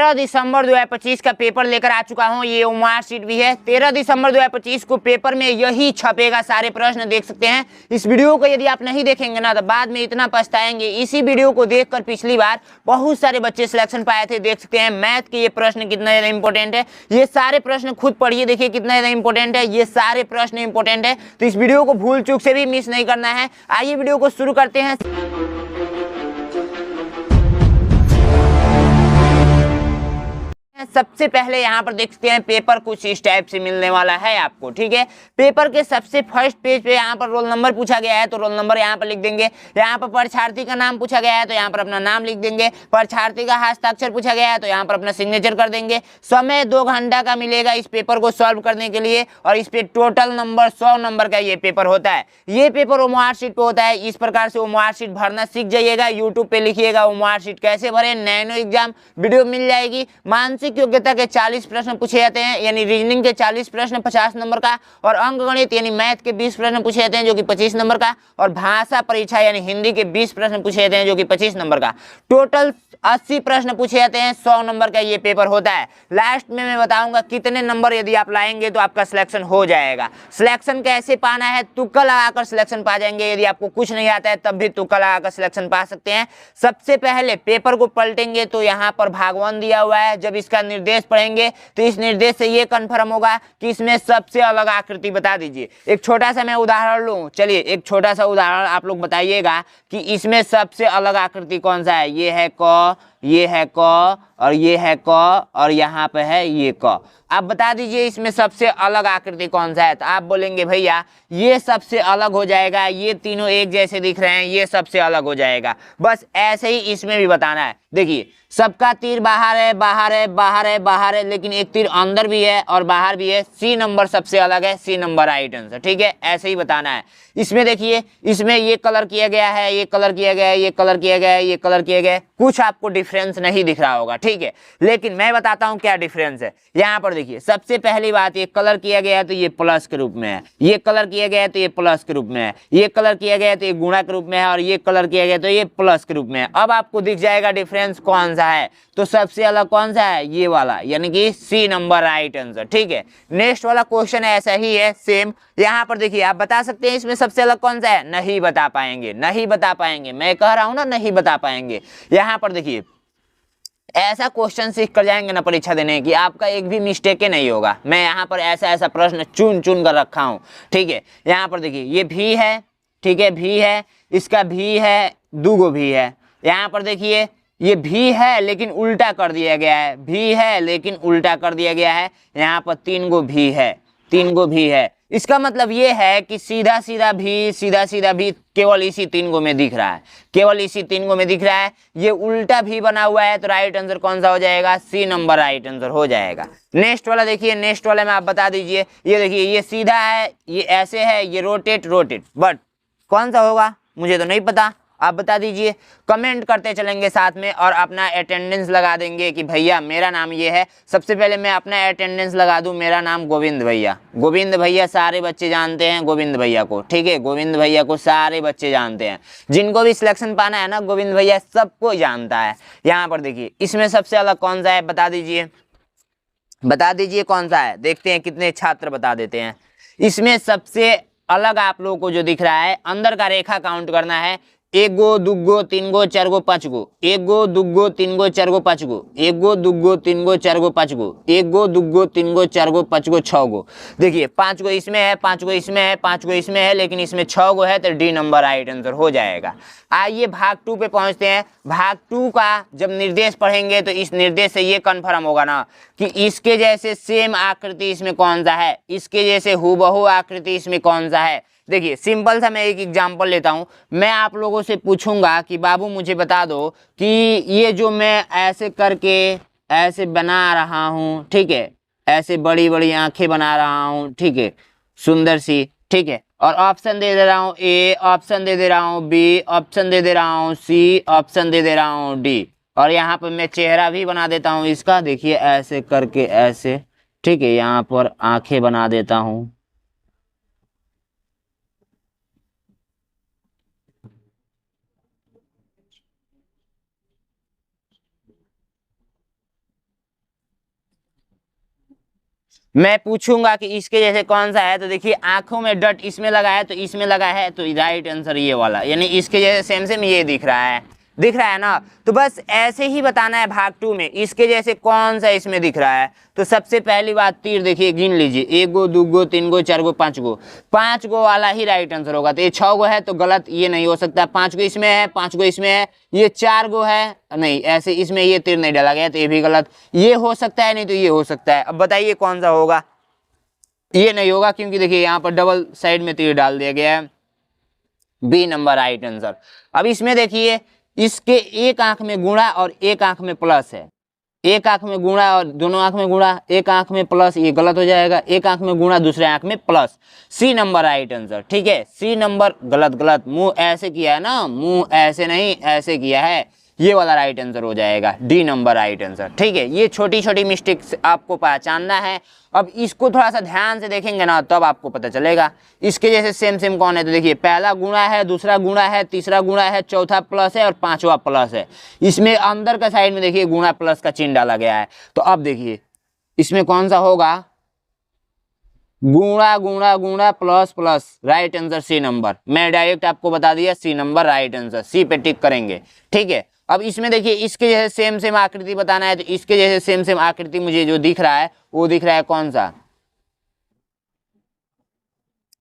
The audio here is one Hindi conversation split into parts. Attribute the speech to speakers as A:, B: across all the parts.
A: 13 दिसंबर 2025 का पेपर लेकर आ चुका हूं। ये मार्कशीट भी है। 13 दिसंबर 2025 को पेपर में यही छपेगा, सारे प्रश्न देख सकते हैं। इस वीडियो को यदि आप नहीं देखेंगे ना तो बाद में इतना पछताएंगे। इसी वीडियो को देखकर पिछली बार बहुत सारे बच्चे सिलेक्शन पाए थे। देख सकते हैं मैथ के ये प्रश्न कितना ज्यादा इंपॉर्टेंट है। ये सारे प्रश्न खुद पढ़िए, देखिए कितना ज्यादा इंपॉर्टेंट है। ये सारे प्रश्न इंपॉर्टेंट है, तो इस वीडियो को भूल चूक से भी मिस नहीं करना है। आइए वीडियो को शुरू करते हैं। सबसे पहले यहाँ पर देखते हैं पेपर कुछ इस टाइप से मिलने वाला है आपको, ठीक है। पेपर के सबसे फर्स्ट पेज पे यहाँ पर रोल नंबर पूछा गया है, तो रोल नंबर यहाँ पर लिख देंगे। यहाँ पर परीक्षार्थी का नाम पूछा गया है, तो यहाँ पर अपना नाम लिख देंगे। परीक्षार्थी का हस्ताक्षर पूछा गया है, तो यहाँ पर अपना सिग्नेचर कर देंगे। समय 2 घंटा का मिलेगा इस पेपर को सॉल्व करने के लिए, और इस पे टोटल नंबर 100 नंबर का ये पेपर होता है। ये पेपर ओमआर शीट पे होता है। इस प्रकार से ओमआर शीट भरना सीख जाइएगा। यूट्यूब पे लिखिएगा ओमआर शीट कैसे भरे, नैनो एग्जाम वीडियो मिल जाएगी। मानसिक योग्यता के 40 प्रश्न पूछे जाते हैं, यानी रीजनिंग के 40 प्रश्न 50 नंबर का, और अंकगणित यानी मैथ के 20 प्रश्न पूछे जाते हैं जो कि 25 नंबर का, और भाषा परीक्षा यानी हिंदी के 20 प्रश्न पूछे जाते हैं जो कि 25 नंबर का। टोटल 80 प्रश्न पूछे जाते हैं। 100 नंबर का ये पेपर होता है। लास्ट में मैं बताऊंगा कितने नंबर यदि आप लाएंगे तो आपका सिलेक्शन हो जाएगा। सिलेक्शन कैसे पाना है, तुक्का लगाकर सिलेक्शन पा जाएंगे। यदि आपको कुछ नहीं आता है तब भी तुक्का लगाकर सिलेक्शन पा सकते हैं। सबसे पहले पेपर को पलटेंगे तो यहाँ पर भाग 1 दिया हुआ है। जब इसका निर्देश पढ़ेंगे तो इस निर्देश से ये कंफर्म होगा कि इसमें सबसे अलग आकृति बता दीजिए। एक छोटा सा मैं उदाहरण लूं, चलिए एक छोटा सा उदाहरण आप लोग बताइएगा कि इसमें सबसे अलग आकृति कौन सा है। ये है क, ये है क, और ये है क, और यहाँ पे है ये क। आप बता दीजिए इसमें सबसे अलग आकृति कौन सा है। तो आप बोलेंगे भैया ये सबसे अलग हो जाएगा, ये तीनों एक जैसे दिख रहे हैं, ये सबसे अलग हो जाएगा। बस ऐसे ही इसमें भी बताना है। देखिए सबका तीर बाहर है, बाहर है, बाहर है, बाहर है, लेकिन एक तीर अंदर भी है और बाहर भी है। सी नंबर सबसे अलग है, सी नंबर राइट आंसर, ठीक है। ऐसे ही बताना है। इसमें देखिए इसमें ये कलर किया गया है, ये कलर किया गया है, ये कलर किया गया है, ये कलर किया गया है। कुछ आपको डिफरेंस नहीं दिख रहा होगा, ठीक है, लेकिन मैं बताता हूं क्या डिफरेंस है। यहाँ पर देखिए सबसे पहली बात, ये कलर किया गया है तो ये प्लस के रूप में है, ये कलर किया गया है तो ये प्लस के रूप में है, ये कलर किया गया है तो ये गुणा के रूप में है, और ये कलर किया गया तो ये प्लस के रूप में है। अब आपको दिख जाएगा डिफरेंस कौन सा है। तो सबसे अलग कौन सा है, ये वाला, यानी कि सी नंबर राइट आंसर, ठीक है। नेक्स्ट वाला क्वेश्चन ऐसा ही है सेम। यहाँ पर देखिए आप बता सकते हैं इसमें सबसे अलग कौन सा है। नहीं बता पाएंगे, नहीं बता पाएंगे, मैं कह रहा हूं ना नहीं बता पाएंगे। यहाँ पर देखिए ऐसा क्वेश्चन सीख कर जाएंगे ना परीक्षा देने की, आपका एक भी मिस्टेक नहीं होगा। मैं यहाँ पर ऐसा ऐसा प्रश्न चुन चुन कर रखा हूँ, ठीक है। यहाँ पर देखिए ये भी है, ठीक है, भी है, इसका भी है, 2 गो भी है। यहाँ पर देखिए ये भी है लेकिन उल्टा कर दिया गया है, भी है लेकिन उल्टा कर दिया गया है। यहाँ पर 3 गो भी है, 3 गो भी है। इसका मतलब ये है कि सीधा सीधा भी, सीधा सीधा भी केवल इसी 3 गो में दिख रहा है, केवल इसी 3 गो में दिख रहा है। ये उल्टा भी बना हुआ है, तो राइट आंसर कौन सा हो जाएगा, सी नंबर राइट आंसर हो जाएगा। नेक्स्ट वाला देखिए, नेक्स्ट वाले में आप बता दीजिए। ये देखिए ये सीधा है, ये ऐसे है, ये रोटेट रोटेट, बट कौन सा होगा मुझे तो नहीं पता, आप बता दीजिए। कमेंट करते चलेंगे साथ में, और अपना अटेंडेंस लगा देंगे कि भैया मेरा नाम ये है। सबसे पहले मैं अपना अटेंडेंस लगा दूं, मेरा नाम गोविंद भैया। गोविंद भैया सारे बच्चे जानते हैं गोविंद भैया को, ठीक है। गोविंद भैया को सारे बच्चे जानते हैं, जिनको भी सिलेक्शन पाना है ना गोविंद भैया सबको जानता है। यहाँ पर देखिए इसमें सबसे अलग कौन सा है, बता दीजिए, बता दीजिए कौन सा है। देखते हैं कितने छात्र बता देते हैं। इसमें सबसे अलग आप लोगों को जो दिख रहा है, अंदर का रेखा काउंट करना है। 1 गो 2 गो 3 गो 4 गो 5 गो, 1 गो 2 गो 3 गो 4 गो 5 गो, 1 गो 2 गो 3 गो 4 गो 5 गो, 1 गो 2 गो 3 गो 4 गो 5 गो 6 गो। देखिए 5 गो इसमें है, 5 गो इसमें है, 5 गो इसमें है, लेकिन इसमें 6 गो है, तो डी नंबर राइट आंसर हो जाएगा। आइए भाग 2 पे पहुंचते हैं। भाग 2 का जब निर्देश पढ़ेंगे तो इस निर्देश से ये कंफर्म होगा ना कि इसके जैसे सेम आकृति इसमें कौन सा है, इसके जैसे हूबहू आकृति इसमें कौन सा है। देखिए सिंपल सा मैं एक एग्जांपल लेता हूं। मैं आप लोगों से पूछूंगा कि बाबू मुझे बता दो कि ये जो मैं ऐसे करके ऐसे बना रहा हूं, ठीक है, ऐसे बड़ी बड़ी आंखें बना रहा हूं, ठीक है, सुंदर सी, ठीक है, और ऑप्शन दे रहा हूं ए, ऑप्शन दे रहा हूं बी, ऑप्शन दे रहा हूं सी, ऑप्शन दे रहा हूं डी, और यहाँ पर मैं चेहरा भी बना देता हूं इसका। देखिए ऐसे करके ऐसे, ठीक है, यहाँ पर आंखें बना देता हूं, मैं पूछूंगा कि इसके जैसे कौन सा है, तो देखिए आंखों में डट इसमें लगा है तो इसमें लगा है, तो राइट आंसर ये वाला, यानी इसके जैसे सेम सेम ये दिख रहा है, दिख रहा है ना। तो बस ऐसे ही बताना है भाग 2 में इसके जैसे कौन सा इसमें दिख रहा है। तो सबसे पहली बात तीर देखिए, गिन लीजिए, 1 गो 2 गो 3 गो 4 गो 5 गो, 5 गो वाला ही राइट आंसर होगा। तो ये 6 गो है तो गलत, ये नहीं हो सकता। 5 गो इसमें है, 5 गो इसमें है, ये 4 गो है, नहीं ऐसे इसमें ये तीर नहीं डाला गया तो ये भी गलत। ये हो सकता है, नहीं तो ये हो सकता है। अब बताइए कौन सा होगा। ये नहीं होगा क्योंकि देखिए यहाँ पर डबल साइड में तीर डाल दिया गया है, बी नंबर राइट आंसर। अब इसमें देखिए, इसके एक आंख में गुणा और एक आंख में प्लस है, एक आंख में गुणा और दोनों आंख में गुणा, एक आंख में प्लस, ये गलत हो जाएगा। एक आंख में गुणा दूसरे आंख में plus, C number right answer. ठीक है, सी नंबर गलत, गलत मुंह ऐसे किया है ना, मुंह ऐसे नहीं ऐसे किया है, ये वाला राइट आंसर हो जाएगा, डी नंबर राइट आंसर। ठीक है, ये छोटी छोटी मिस्टेक्स आपको पहचानना है। अब इसको थोड़ा सा ध्यान से देखेंगे ना तब आपको पता चलेगा इसके जैसे सेम सेम कौन है। तो देखिए पहला गुणा है, दूसरा गुणा है, तीसरा गुणा है, चौथा प्लस है और पांचवा प्लस है। इसमें अंदर का साइड में देखिए गुणा प्लस का चिन्ह डाला गया है। तो अब देखिए इसमें कौन सा होगा, गुणा गुणा गुणा plus plus, right answer C number. मैं डायरेक्ट आपको बता दिया C number right answer, C पे टिक करेंगे। ठीक है, अब इसमें देखिए इसके जैसे सेम सेम आकृति बताना है, तो इसके जैसे सेम सेम आकृति मुझे जो दिख रहा है वो दिख रहा है कौन सा,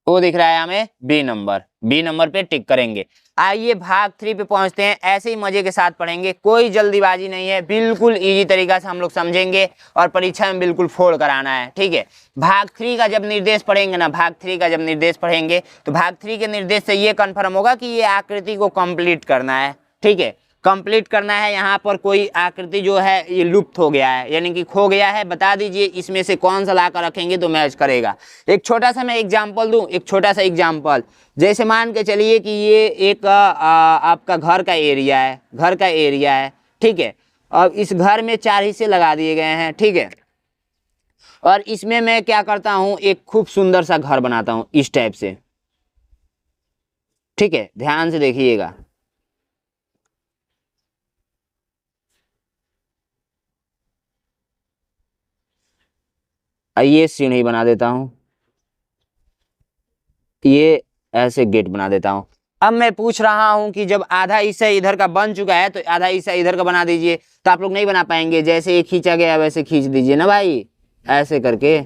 A: वो दिख रहा है हमें बी नंबर, बी नंबर पे टिक करेंगे। आइए भाग 3 पे पहुंचते हैं, ऐसे ही मजे के साथ पढ़ेंगे, कोई जल्दीबाजी नहीं है, बिल्कुल इजी तरीका से हम लोग समझेंगे और परीक्षा में बिल्कुल फोड़ कर आना है। ठीक है, भाग 3 का जब निर्देश पढ़ेंगे ना, भाग 3 का जब निर्देश पढ़ेंगे तो भाग 3 के निर्देश से ये कन्फर्म होगा कि ये आकृति को कंप्लीट करना है। ठीक है, कंप्लीट करना है। यहाँ पर कोई आकृति जो है ये लुप्त हो गया है, यानी कि खो गया है, बता दीजिए इसमें से कौन सा ला कर रखेंगे तो मैच करेगा। एक छोटा सा मैं एग्जाम्पल दूं, एक छोटा सा एग्जाम्पल, जैसे मान के चलिए कि ये एक आपका घर का एरिया है, घर का एरिया है। ठीक है, अब इस घर में 4 हिस्से लगा दिए गए हैं। ठीक है, और इसमें मैं क्या करता हूँ, एक खूब सुंदर सा घर बनाता हूँ इस टाइप से। ठीक है, ध्यान से देखिएगा, ये सीढ़ी बना देता हूं, ये ऐसे गेट बना देता हूं। अब मैं पूछ रहा हूं कि जब आधा हिस्सा इधर का बन चुका है तो आधा हिस्सा इधर का बना दीजिए, तो आप लोग नहीं बना पाएंगे। जैसे ये खींचा गया वैसे खींच दीजिए ना भाई, ऐसे करके।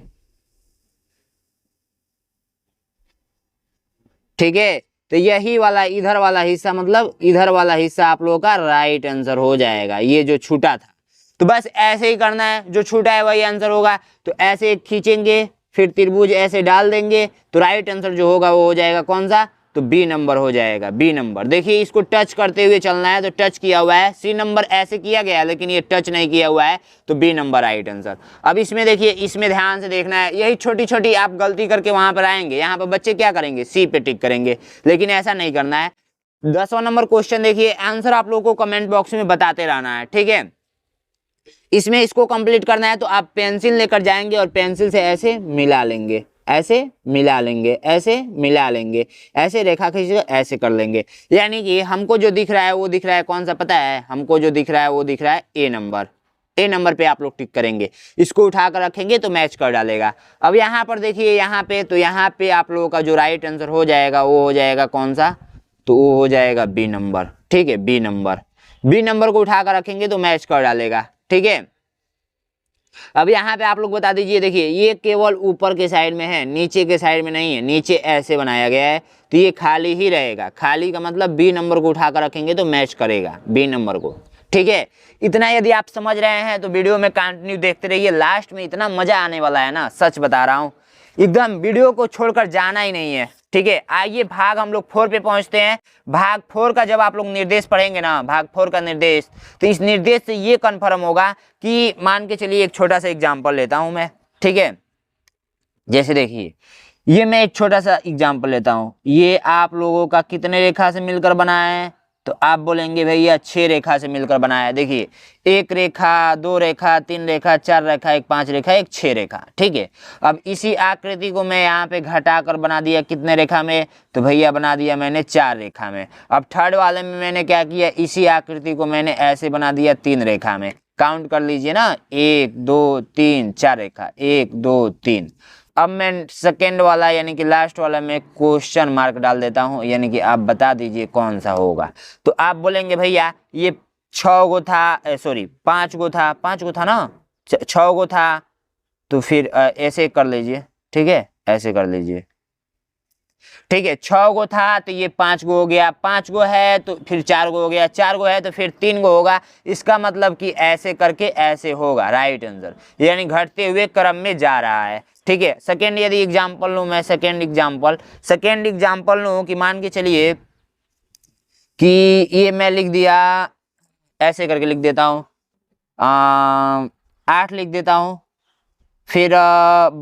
A: ठीक है, तो यही वाला इधर वाला हिस्सा, मतलब इधर वाला हिस्सा आप लोगों का राइट आंसर हो जाएगा, ये जो छूटा था। तो बस ऐसे ही करना है, जो छूटा है वही आंसर होगा। तो ऐसे खींचेंगे, फिर त्रिभुज ऐसे डाल देंगे, तो राइट आंसर जो होगा वो हो जाएगा कौन सा, तो बी नंबर हो जाएगा, बी नंबर। देखिए इसको टच करते हुए चलना है, तो टच किया हुआ है, सी नंबर ऐसे किया गया है लेकिन ये टच नहीं किया हुआ है, तो बी नंबर राइट आंसर। अब इसमें देखिए, इसमें ध्यान से देखना है, यही छोटी छोटी आप गलती करके वहां पर आएंगे, यहाँ पर बच्चे क्या करेंगे, सी पे टिक करेंगे, लेकिन ऐसा नहीं करना है। 10वां नंबर क्वेश्चन देखिए, आंसर आप लोगों को कमेंट बॉक्स में बताते रहना है। ठीक है, इसमें इसको कंप्लीट करना है तो आप पेंसिल लेकर जाएंगे और पेंसिल से ऐसे मिला लेंगे, ऐसे मिला लेंगे, ऐसे मिला लेंगे, ऐसे रेखा खींच ऐसे कर लेंगे। यानी कि हमको जो दिख रहा है वो दिख रहा है कौन सा, पता है हमको जो दिख रहा है वो दिख रहा है ए नंबर। ए नंबर पे आप लोग टिक करेंगे, इसको उठा कर रखेंगे तो मैच कर डालेगा। अब यहाँ पर देखिए, यहाँ पे, तो यहाँ पे आप लोगों का जो राइट आंसर हो जाएगा वो हो जाएगा कौन सा, तो वो हो जाएगा बी नंबर। ठीक है, बी नंबर, बी नंबर को उठा कर रखेंगे तो मैच कर डालेगा। ठीक है, अब यहाँ पे आप लोग बता दीजिए, देखिए ये केवल ऊपर के साइड में है, नीचे के साइड में नहीं है, नीचे ऐसे बनाया गया है तो ये खाली ही रहेगा। खाली का मतलब बी नंबर को उठा कर रखेंगे तो मैच करेगा बी नंबर को। ठीक है, इतना यदि आप समझ रहे हैं तो वीडियो में कंटिन्यू देखते रहिए, लास्ट में इतना मजा आने वाला है ना, सच बता रहा हूँ, एकदम वीडियो को छोड़कर जाना ही नहीं है। ठीक है, आइए भाग हम लोग 4 पे पहुंचते हैं। भाग 4 का जब आप लोग निर्देश पढ़ेंगे ना, भाग 4 का निर्देश, तो इस निर्देश से ये कन्फर्म होगा कि, मान के चलिए एक छोटा सा एग्जाम्पल लेता हूं मैं। ठीक है, जैसे देखिए ये मैं एक छोटा सा एग्जाम्पल लेता हूं, ये आप लोगों का कितने रेखा से मिलकर बना है, तो आप बोलेंगे भैया 6 रेखा से मिलकर बनाया है। देखिए 1 रेखा, 2 रेखा, 3 रेखा, 4 रेखा, 1 5 रेखा, 1 6 रेखा। ठीक है, अब इसी आकृति को मैं यहाँ पे घटा कर बना दिया कितने रेखा में, तो भैया बना दिया मैंने 4 रेखा में। अब थर्ड वाले में मैंने क्या किया, इसी आकृति को मैंने ऐसे बना दिया 3 रेखा में। काउंट कर लीजिए ना, 1 2 3 4 रेखा, 1 2 3। अब मैं सेकेंड वाला यानी कि लास्ट वाला में क्वेश्चन मार्क डाल देता हूं, यानी कि आप बता दीजिए कौन सा होगा। तो आप बोलेंगे भैया ये 6 गो था, सॉरी 5 गो था, 5 गो था ना, 6 गो था, तो फिर ऐसे कर लीजिए, ठीक है, ऐसे कर लीजिए, ठीक है। 6 गो था तो ये 5 गो हो गया, 5 गो है तो फिर 4 गो हो गया, 4 गो है तो फिर 3 गो होगा। इसका मतलब कि ऐसे करके ऐसे होगा, राइट आंसर, यानी घटते हुए क्रम में जा रहा है, ठीक है। सेकेंड यदि एग्जाम्पल लूँ मैं, सेकेंड एग्जाम्पल लूँ कि मान के चलिए कि ये मैं लिख दिया, ऐसे करके लिख देता हूँ, 8 लिख देता हूँ, फिर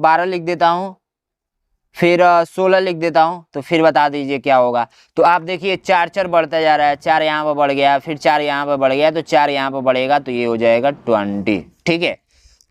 A: 12 लिख देता हूँ, फिर 16 लिख देता हूँ, तो फिर बता दीजिए क्या होगा। तो आप देखिए 4 4 बढ़ता जा रहा है, 4 यहाँ पर बढ़ गया, फिर 4 यहाँ पर बढ़ गया, तो 4 यहाँ पर बढ़ेगा, तो ये हो जाएगा 20, ठीक है।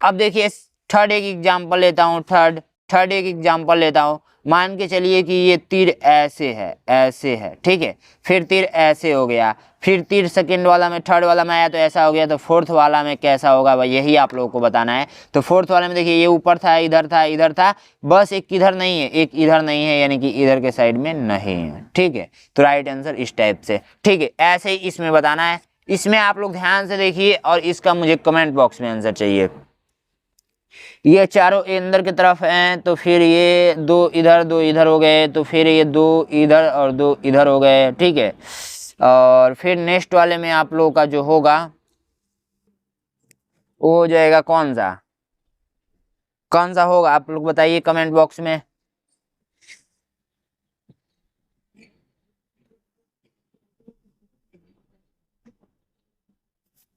A: अब देखिए थर्ड एक एग्जाम्पल लेता हूँ, थर्ड एक एग्जाम्पल लेता हूँ। मान के चलिए कि ये तीर ऐसे है, ठीक है, फिर तीर ऐसे हो गया, फिर तीर सेकंड वाला में, थर्ड वाला में आया तो ऐसा हो गया, तो फोर्थ वाला में कैसा होगा भाई, यही आप लोगों को बताना है। तो फोर्थ वाले में देखिए ये ऊपर था, इधर था, बस एक इधर नहीं है, एक इधर नहीं है, यानी कि इधर के साइड में नहीं है, ठीक है। तो राइट आंसर इस टाइप से, ठीक है, ऐसे ही इसमें बताना है। इसमें आप लोग ध्यान से देखिए और इसका मुझे कमेंट बॉक्स में आंसर चाहिए। ये चारों अंदर की तरफ हैं, तो फिर ये 2 इधर हो गए, तो फिर ये 2 इधर और 2 इधर हो गए, ठीक है। और फिर नेक्स्ट वाले में आप लोगों का जो होगा वो हो जाएगा कौन सा होगा, आप लोग बताइए कमेंट बॉक्स में।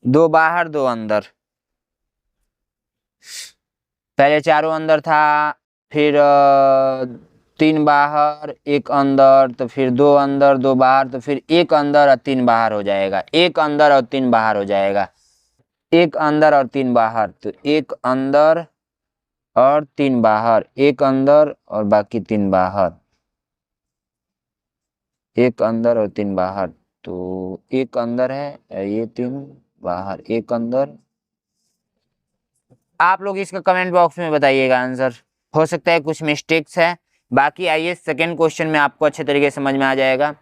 A: दो बाहर 2 अंदर, पहले चारों अंदर था, फिर 3 बाहर 1 अंदर, तो फिर 2 अंदर 2 बाहर, तो फिर 1 अंदर और 3 बाहर हो जाएगा, 1 अंदर और 3 बाहर हो जाएगा, 1 अंदर और 3 बाहर, तो 1 अंदर और 3 बाहर, 1 अंदर और बाकी 3 बाहर, 1 अंदर और 3 बाहर, तो 1 अंदर है, ये 3 बाहर, 1 अंदर। आप लोग इसका कमेंट बॉक्स में बताइएगा आंसर, हो सकता है कुछ मिस्टेक्स है। बाकी आइए सेकंड क्वेश्चन में आपको अच्छे तरीके से समझ में आ जाएगा।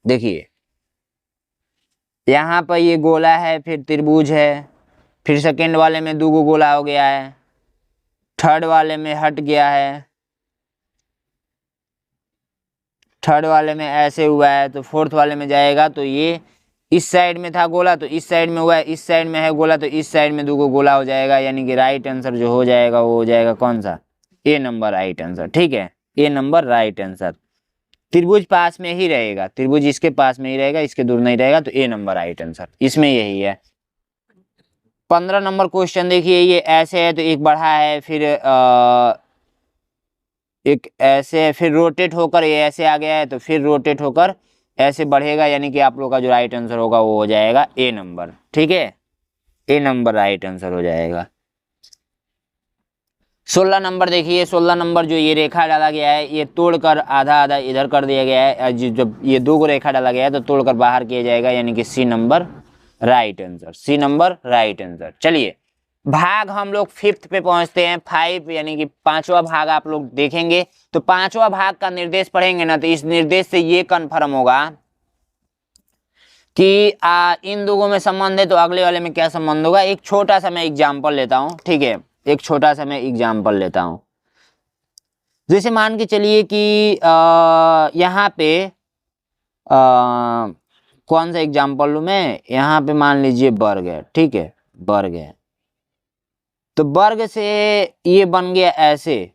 A: देखिए यहाँ पर ये गोला है, फिर त्रिभुज है, फिर सेकंड वाले में 2 गोला हो गया है, थर्ड वाले में हट गया है, थर्ड वाले में ऐसे हुआ है, तो फोर्थ वाले में जाएगा, तो ये इस साइड में था गोला तो इस साइड में हुआ है, इस साइड में है गोला तो इस साइड में 2 गोला हो जाएगा, यानी कि राइट आंसर जो हो जाएगा वो हो जाएगा कौन सा, ए नंबर राइट आंसर, ठीक है, ए नंबर राइट आंसर। त्रिभुज पास में ही रहेगा, त्रिभुज इसके पास में ही रहेगा, इसके दूर नहीं रहेगा, तो ए नंबर राइट आंसर इसमें यही है। 15 नंबर क्वेश्चन देखिए, ये ऐसे है तो एक बढ़ा है, फिर एक ऐसे है, फिर रोटेट होकर ये ऐसे आ गया है, तो फिर रोटेट होकर ऐसे बढ़ेगा, यानी कि आप लोग का जो राइट आंसर होगा वो हो जाएगा ए नंबर, ठीक है, ए नंबर राइट आंसर हो जाएगा। 16 नंबर देखिए, 16 नंबर जो ये रेखा डाला गया है, ये तोड़कर आधा आधा इधर कर दिया गया है, जब ये 2 को रेखा डाला गया है तो तोड़कर बाहर किया जाएगा, यानी कि C number right answer, C number right answer. चलिए भाग हम लोग 5th पे पहुंचते हैं, 5 यानी कि 5वां भाग आप लोग देखेंगे, तो 5वां भाग का निर्देश पढ़ेंगे ना, तो इस निर्देश से ये कन्फर्म होगा कि इन दोनों में संबंध है, तो अगले वाले में क्या संबंध होगा। एक छोटा सा मैं एग्जाम्पल लेता हूं, ठीक है, एक छोटा सा मैं एग्जाम्पल लेता हूं। जैसे मान के चलिए कि यहाँ पे कौन सा एग्जाम्पल लूं मैं, यहाँ पे मान लीजिए वर्ग है, ठीक है, वर्ग है, तो वर्ग से ये बन गया ऐसे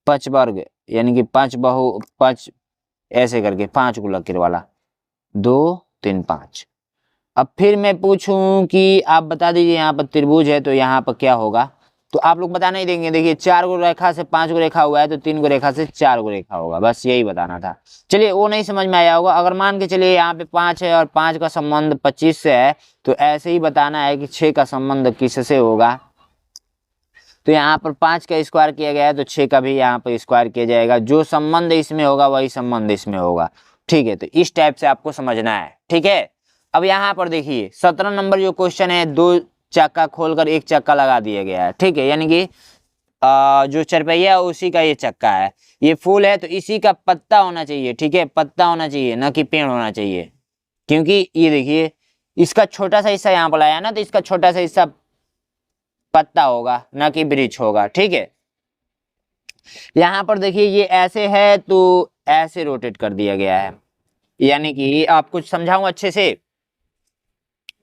A: पंचवर्ग, यानी कि 5 ऐसे करके 5 गुलकीर वाला, 2 3 5। अब फिर मैं पूछूं कि आप बता दीजिए यहाँ पर त्रिभुज है तो यहाँ पर क्या होगा, तो आप लोग बताना ही देंगे। देखिए 4 गो रेखा से 5 गो रेखा हुआ है, तो 3 गो रेखा से 4 गो रेखा होगा, बस यही बताना था। चलिए वो नहीं समझ में आया होगा। अगर मान के चलिए यहाँ पे 5 है और 5 का संबंध 25 से है, तो ऐसे ही बताना है कि 6 का संबंध किससे होगा, तो यहाँ पर 5 का स्क्वायर किया गया है, तो 6 का भी यहाँ पर स्क्वायर किया जाएगा, जो संबंध इसमें होगा वही संबंध इसमें होगा, ठीक है। तो इस टाइप से आपको समझना है, ठीक है। अब यहाँ पर देखिए 17 नंबर जो क्वेश्चन है, 2 चक्का खोलकर 1 चक्का लगा दिया गया है, ठीक है, यानी कि जो चरपहिया है उसी का ये चक्का है, ये फूल है तो इसी का पत्ता होना चाहिए, ठीक है, पत्ता होना चाहिए ना कि पेड़ होना चाहिए, क्योंकि ये देखिए इसका छोटा सा हिस्सा यहाँ पर आया ना, तो इसका छोटा सा हिस्सा पत्ता होगा ना कि वृक्ष होगा, ठीक है। यहाँ पर देखिए ये ऐसे है तो ऐसे रोटेट कर दिया गया है, यानी कि आपको समझाऊं अच्छे से,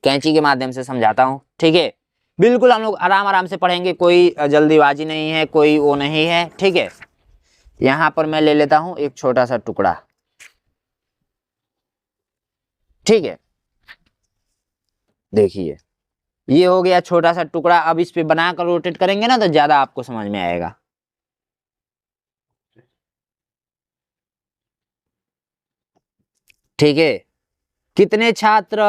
A: कैंची के माध्यम से समझाता हूं, ठीक है, बिल्कुल हम लोग आराम आराम से पढ़ेंगे, कोई जल्दीबाजी नहीं है, कोई वो नहीं है, ठीक है। यहाँ पर मैं ले लेता हूं एक छोटा सा टुकड़ा, ठीक है, देखिए ये हो गया छोटा सा टुकड़ा। अब इस पे बनाकर रोटेट करेंगे ना तो ज्यादा आपको समझ में आएगा। ठीक है, कितने छात्र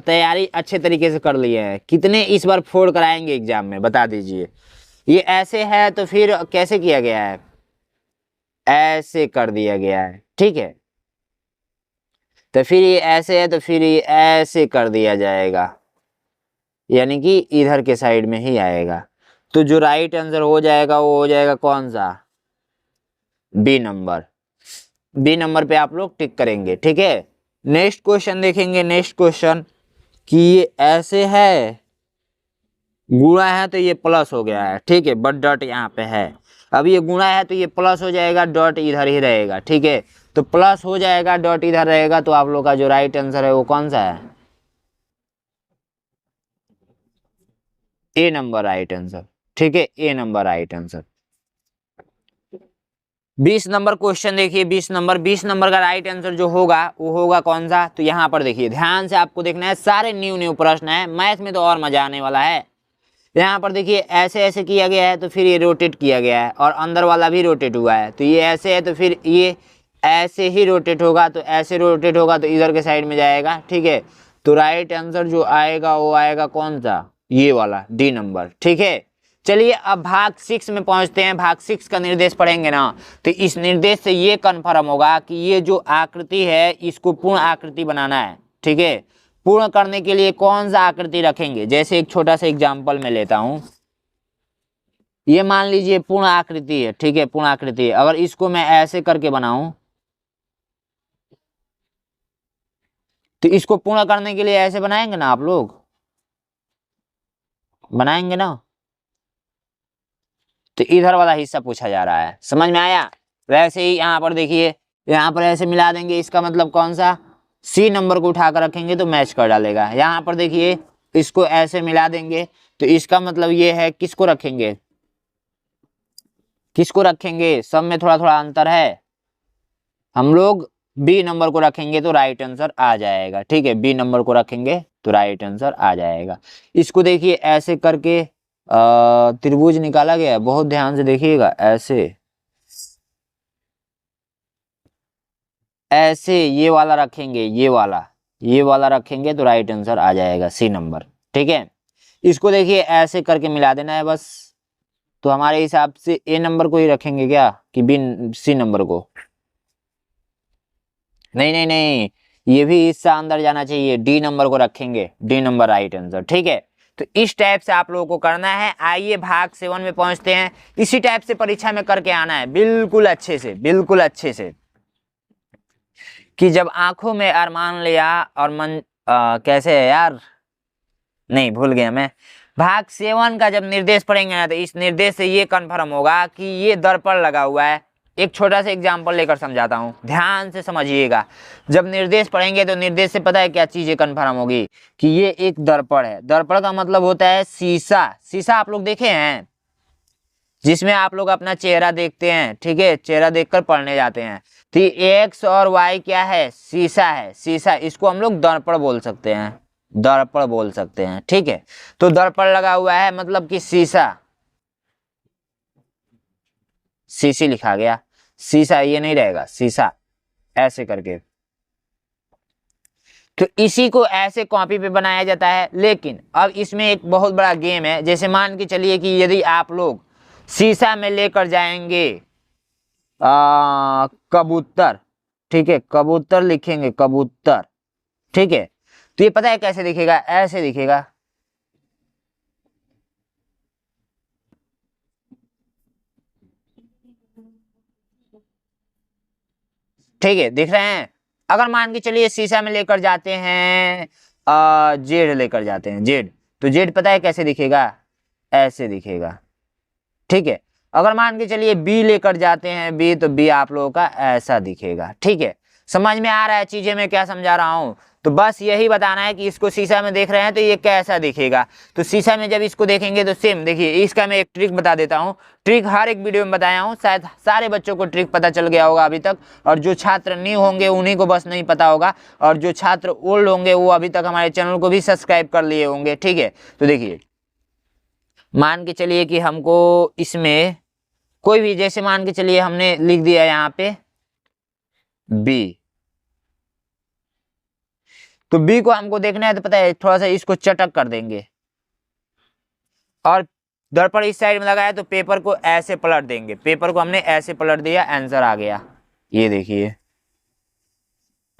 A: तैयारी अच्छे तरीके से कर लिए हैं, कितने इस बार फोड़ कराएंगे एग्जाम में, बता दीजिए। ये ऐसे है तो फिर कैसे किया गया है, ऐसे कर दिया गया है, ठीक है, तो फिर ये ऐसे है तो फिर ये ऐसे कर दिया जाएगा, यानी कि इधर के साइड में ही आएगा। तो जो राइट आंसर हो जाएगा वो हो जाएगा कौन सा, बी नंबर। बी नंबर पे आप लोग टिक करेंगे, ठीक है। नेक्स्ट क्वेश्चन देखेंगे, नेक्स्ट क्वेश्चन कि ये ऐसे है, गुणा है तो ये प्लस हो गया है, ठीक है, बट डॉट यहाँ पे है। अब ये गुणा है तो ये प्लस हो जाएगा, डॉट इधर ही रहेगा, ठीक है, तो प्लस हो जाएगा, डॉट इधर रहेगा, तो आप लोग का जो राइट आंसर है वो कौन सा है, ए नंबर राइट आंसर, ठीक है, A number right answer. 20 number question देखिए, 20 नंबर का राइट आंसर जो होगा वो होगा कौन सा, तो यहाँ पर देखिए ध्यान से आपको देखना है, सारे न्यू प्रश्न है, मैथ में तो और मजा आने वाला है। यहाँ पर देखिए ऐसे ऐसे किया गया है तो फिर ये रोटेट किया गया है, और अंदर वाला भी रोटेट हुआ है, तो ये ऐसे है तो फिर ये ऐसे ही रोटेट होगा, तो ऐसे रोटेट होगा तो इधर के साइड में जाएगा, ठीक है, तो राइट आंसर जो आएगा वो आएगा कौन सा, ये वाला डी नंबर, ठीक है। चलिए अब भाग 6 में पहुंचते हैं। भाग 6 का निर्देश पढ़ेंगे ना, तो इस निर्देश से ये कन्फर्म होगा कि ये जो आकृति है इसको पूर्ण आकृति बनाना है, ठीक है। पूर्ण करने के लिए कौन सा आकृति रखेंगे, जैसे एक छोटा सा एग्जाम्पल मैं लेता हूं, ये मान लीजिए पूर्ण आकृति है, ठीक है, पूर्ण आकृति है। अगर इसको मैं ऐसे करके बनाऊं तो इसको पूर्ण करने के लिए ऐसे बनाएंगे ना, आप लोग बनाएंगे ना, तो इधर वाला हिस्सा पूछा जा रहा है, समझ में आया। वैसे ही यहाँ पर देखिए, यहाँ पर ऐसे मिला देंगे, इसका मतलब कौन सा, सी नंबर को उठाकर रखेंगे तो मैच कर डालेगा। यहाँ पर देखिए इसको ऐसे मिला देंगे तो इसका मतलब ये है, किसको रखेंगे, किसको रखेंगे, सब में थोड़ा थोड़ा अंतर है, हम लोग बी नंबर को रखेंगे तो राइट आंसर आ जाएगा, ठीक है, बी नंबर को रखेंगे तो राइट आंसर आ जाएगा। इसको देखिए ऐसे करके त्रिभुज निकाला गया है, बहुत ध्यान से देखिएगा, ऐसे ऐसे ये वाला रखेंगे, ये वाला रखेंगे तो राइट आंसर आ जाएगा सी नंबर, ठीक है। इसको देखिए ऐसे करके मिला देना है बस, तो हमारे हिसाब से ए नंबर को ही रखेंगे क्या, कि बी सी नंबर को, नहीं नहीं नहीं, ये भी हिस्सा अंदर जाना चाहिए, डी नंबर को रखेंगे, डी नंबर राइट आंसर, ठीक है। तो इस टाइप से आप लोगों को करना है। आइए भाग 7 में पहुंचते हैं, इसी टाइप से परीक्षा में करके आना है, बिल्कुल अच्छे से, बिल्कुल अच्छे से, कि जब आंखों में अरमान लिया और मन कैसे है यार, नहीं भूल गया मैं। भाग 7 का जब निर्देश पढ़ेंगे ना तो इस निर्देश से ये कन्फर्म होगा कि ये दर्पण लगा हुआ है। एक छोटा सा एग्जाम्पल लेकर समझाता हूँ, ध्यान से समझिएगा। जब निर्देश पढ़ेंगे तो निर्देश से पता है क्या चीजें कन्फर्म होगी, कि ये एक दर्पण है। दर्पण का मतलब होता है शीशा। शीशा आप लोग देखे हैं, जिसमें आप लोग अपना चेहरा देखते हैं, ठीक है, चेहरा देखकर पढ़ने जाते हैं। तो एक्स और वाई क्या है, शीशा है, शीशा, इसको हम लोग दर्पण बोल सकते हैं, दर्पण बोल सकते हैं, ठीक है। तो दर्पण लगा हुआ है मतलब कि शीशा, शीशी लिखा गया, शीशा ये नहीं रहेगा, शीशा ऐसे करके। तो इसी को ऐसे कॉपी पे बनाया जाता है। लेकिन अब इसमें एक बहुत बड़ा गेम है, जैसे मान के चलिए कि यदि आप लोग शीशा में लेकर जाएंगे कबूतर, ठीक है, कबूतर लिखेंगे, कबूतर, ठीक है, तो ये पता है कैसे दिखेगा, ऐसे दिखेगा। ठीक है, दिख रहे हैं। अगर मान के चलिए शीशा में लेकर जाते हैं, जेड लेकर जाते हैं, जेड, तो जेड पता है कैसे दिखेगा, ऐसे दिखेगा। ठीक है, अगर मान के चलिए बी लेकर जाते हैं, बी, तो बी आप लोगों का ऐसा दिखेगा। ठीक है, समझ में आ रहा है चीजें मैं क्या समझा रहा हूं? तो बस यही बताना है कि इसको शीशा में देख रहे हैं तो ये कैसा दिखेगा। तो शीशा में जब इसको देखेंगे तो सेम देखिए, इसका मैं एक ट्रिक बता देता हूँ। ट्रिक हर एक वीडियो में बताया हूँ, शायद सारे बच्चों को ट्रिक पता चल गया होगा अभी तक, और जो छात्र न्यू होंगे उन्हीं को बस नहीं पता होगा, और जो छात्र ओल्ड होंगे वो अभी तक हमारे चैनल को भी सब्सक्राइब कर लिए होंगे। ठीक है, तो देखिए मान के चलिए कि हमको इसमें कोई भी, जैसे मान के चलिए हमने लिख दिया यहाँ पे बी, तो बी को हमको देखना है तो पता है थोड़ा सा इसको चटक कर देंगे, और दर्पण इस साइड में लगाया तो पेपर को ऐसे पलट देंगे, पेपर को हमने ऐसे पलट दिया, आंसर आ गया, ये देखिए।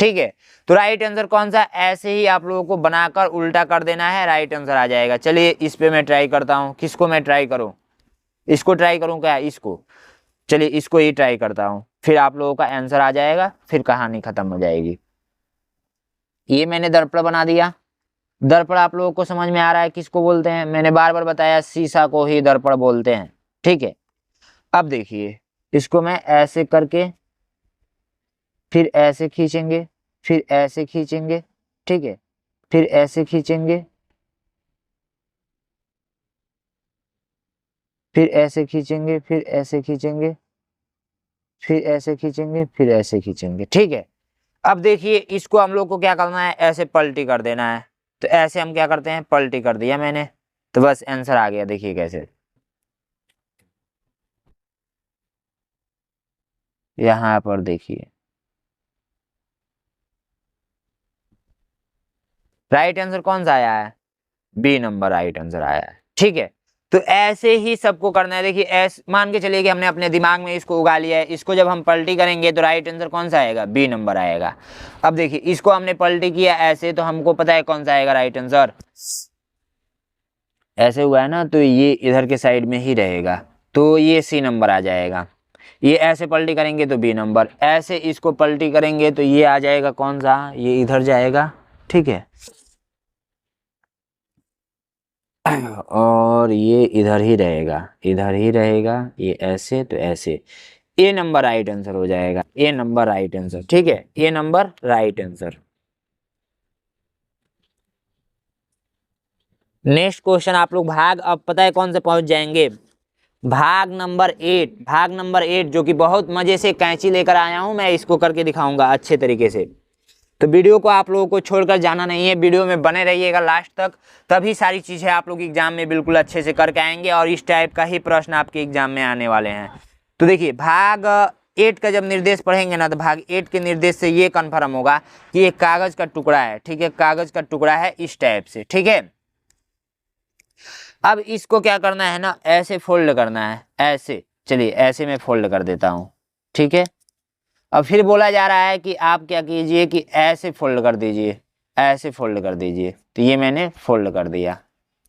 A: ठीक है, तो राइट आंसर कौन सा, ऐसे ही आप लोगों को बनाकर उल्टा कर देना है, राइट आंसर आ जाएगा। चलिए इस पे मैं ट्राई करता हूँ, किसको मैं ट्राई करूँ, इसको ट्राई करूँ क्या, इसको, चलिए इसको ही ट्राई करता हूँ, फिर आप लोगों का आंसर आ जाएगा, फिर कहानी खत्म हो जाएगी। ये मैंने दर्पण बना दिया। दर्पण आप लोगों को समझ में आ रहा है किसको बोलते हैं, मैंने बार बार बताया शीशा को ही दर्पण बोलते हैं। ठीक है, अब देखिए इसको मैं ऐसे करके, फिर ऐसे खींचेंगे, फिर ऐसे खींचेंगे, ठीक है, फिर ऐसे खींचेंगे, फिर ऐसे खींचेंगे, फिर ऐसे खींचेंगे, फिर ऐसे खींचेंगे, फिर ऐसे खींचेंगे। ठीक है, अब देखिए इसको हम लोग को क्या करना है, ऐसे पलटी कर देना है। तो ऐसे हम क्या करते हैं, पलटी कर दिया मैंने, तो बस आंसर आ गया। देखिए कैसे, यहाँ पर देखिए राइट आंसर कौन सा आया है, बी नंबर राइट आंसर आया है। ठीक है, तो ऐसे ही सबको करना है। देखिए ऐसे मान के चलिए कि हमने अपने दिमाग में इसको उगा लिया है, इसको जब हम पलटी करेंगे तो राइट आंसर कौन सा आएगा, बी नंबर आएगा। अब देखिए इसको हमने पलटी किया ऐसे, तो हमको पता है कौन सा आएगा राइट आंसर, ऐसे हुआ है ना, तो ये इधर के साइड में ही रहेगा, तो ये सी नंबर आ जाएगा। ये ऐसे पलटी करेंगे तो बी नंबर, ऐसे इसको पलटी करेंगे तो ये आ जाएगा कौन सा, ये इधर जाएगा। ठीक है, और ये इधर ही रहेगा, इधर ही रहेगा, ये ऐसे, तो ऐसे, ए नंबर राइट आंसर हो जाएगा, ए नंबर राइट आंसर। ठीक है, A number right answer. Next question आप लोग भाग, अब पता है कौन से पहुंच जाएंगे, भाग नंबर 8। भाग नंबर 8 जो कि बहुत मजे से कैंची लेकर आया हूं मैं, इसको करके दिखाऊंगा अच्छे तरीके से। तो वीडियो को आप लोगों को छोड़कर जाना नहीं है, वीडियो में बने रहिएगा लास्ट तक, तभी सारी चीजें आप लोग एग्जाम में बिल्कुल अच्छे से करके आएंगे, और इस टाइप का ही प्रश्न आपके एग्जाम में आने वाले हैं। तो देखिए भाग 8 का जब निर्देश पढ़ेंगे ना, तो भाग 8 के निर्देश से ये कन्फर्म होगा कि ये कागज का टुकड़ा है। ठीक है, कागज का टुकड़ा है इस टाइप से। ठीक है, अब इसको क्या करना है ना, ऐसे फोल्ड करना है, ऐसे, चलिए ऐसे मैं फोल्ड कर देता हूं। ठीक है, अब फिर बोला जा रहा है कि आप क्या कीजिए कि ऐसे फोल्ड कर दीजिए, ऐसे फोल्ड कर दीजिए, तो ये मैंने फोल्ड कर दिया।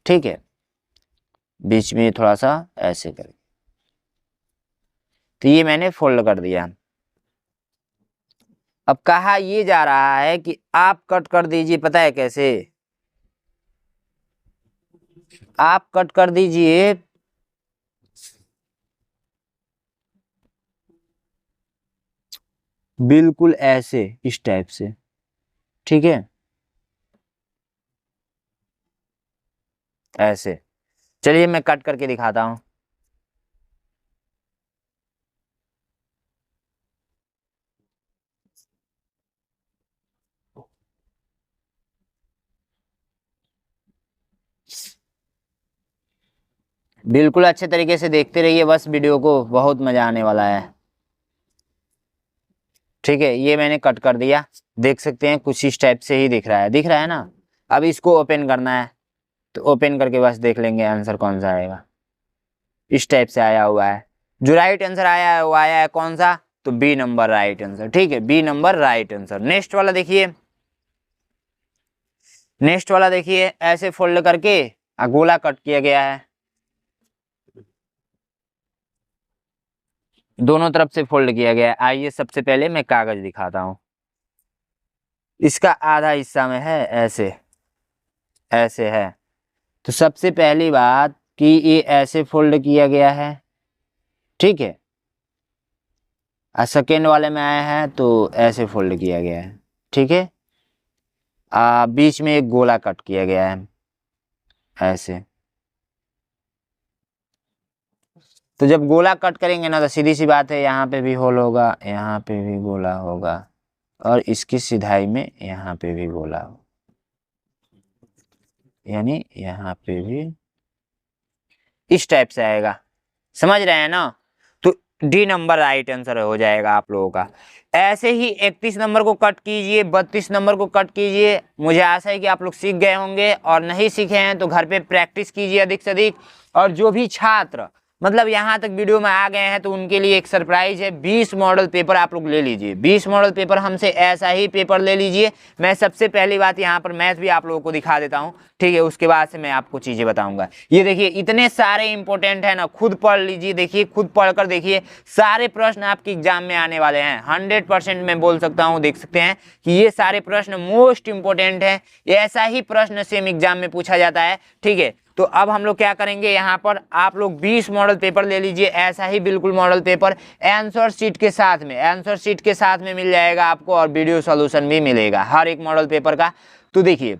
A: ठीक है, बीच में थोड़ा सा ऐसे कर, तो ये मैंने फोल्ड कर दिया। अब कहा ये जा रहा है कि आप कट कर दीजिए, पता है कैसे, आप कट कर दीजिए बिल्कुल ऐसे, इस टाइप से। ठीक है, ऐसे, चलिए मैं कट करके दिखाता हूं। बिल्कुल अच्छे तरीके से देखते रहिए बस वीडियो को, बहुत मजा आने वाला है। ठीक है, ये मैंने कट कर दिया, देख सकते हैं कुछ इस टाइप से ही दिख रहा है, दिख रहा है ना। अब इसको ओपन करना है, तो ओपन करके बस देख लेंगे आंसर कौन सा आएगा। इस टाइप से आया हुआ है, जो राइट आंसर आया है वो आया है कौन सा, तो बी नंबर राइट आंसर। ठीक है, B number right answer. Next वाला देखिए, नेक्स्ट वाला देखिए, ऐसे फोल्ड करके गोला कट किया गया है, दोनों तरफ से फोल्ड किया गया है। आइए सबसे पहले मैं कागज दिखाता हूँ। इसका आधा हिस्सा में है ऐसे, ऐसे है। तो सबसे पहली बात कि ये ऐसे फोल्ड किया गया है, ठीक है। और सेकेंड वाले में आया है तो ऐसे फोल्ड किया गया है, ठीक है। बीच में एक गोला कट किया गया है ऐसे। तो जब गोला कट करेंगे ना तो सीधी सी बात है, यहाँ पे भी होल होगा, यहाँ पे भी गोला होगा, और इसकी सिधाई में यहाँ पे भी गोला होगा, यानी यहाँ पे भी इस टाइप से आएगा। समझ रहे हैं ना? तो डी नंबर राइट आंसर हो जाएगा आप लोगों का। ऐसे ही 31 नंबर को कट कीजिए, 32 नंबर को कट कीजिए। मुझे आशा है कि आप लोग सीख गए होंगे, और नहीं सीखे हैं तो घर पे प्रैक्टिस कीजिए अधिक से अधिक। और जो भी छात्र मतलब यहाँ तक वीडियो में आ गए हैं तो उनके लिए एक सरप्राइज है, 20 मॉडल पेपर आप लोग ले लीजिए। 20 मॉडल पेपर हमसे ऐसा ही पेपर ले लीजिए। मैं सबसे पहली बात यहाँ पर मैथ भी आप लोगों को दिखा देता हूँ, ठीक है। उसके बाद से मैं आपको चीजें बताऊंगा। ये देखिए इतने सारे इंपॉर्टेंट है ना, खुद पढ़ लीजिए, देखिए खुद पढ़कर देखिए, सारे प्रश्न आपके एग्जाम में आने वाले हैं 100% मैं बोल सकता हूँ। देख सकते हैं कि ये सारे प्रश्न मोस्ट इंपॉर्टेंट है, ऐसा ही प्रश्न सेम एग्जाम में पूछा जाता है, ठीक है। तो अब हम लोग क्या करेंगे, यहाँ पर आप लोग 20 मॉडल पेपर ले लीजिए, ऐसा ही बिल्कुल मॉडल पेपर आंसर शीट के साथ में, आंसर शीट के साथ में मिल जाएगा आपको, और वीडियो सॉल्यूशन भी मिलेगा हर एक मॉडल पेपर का। तो देखिए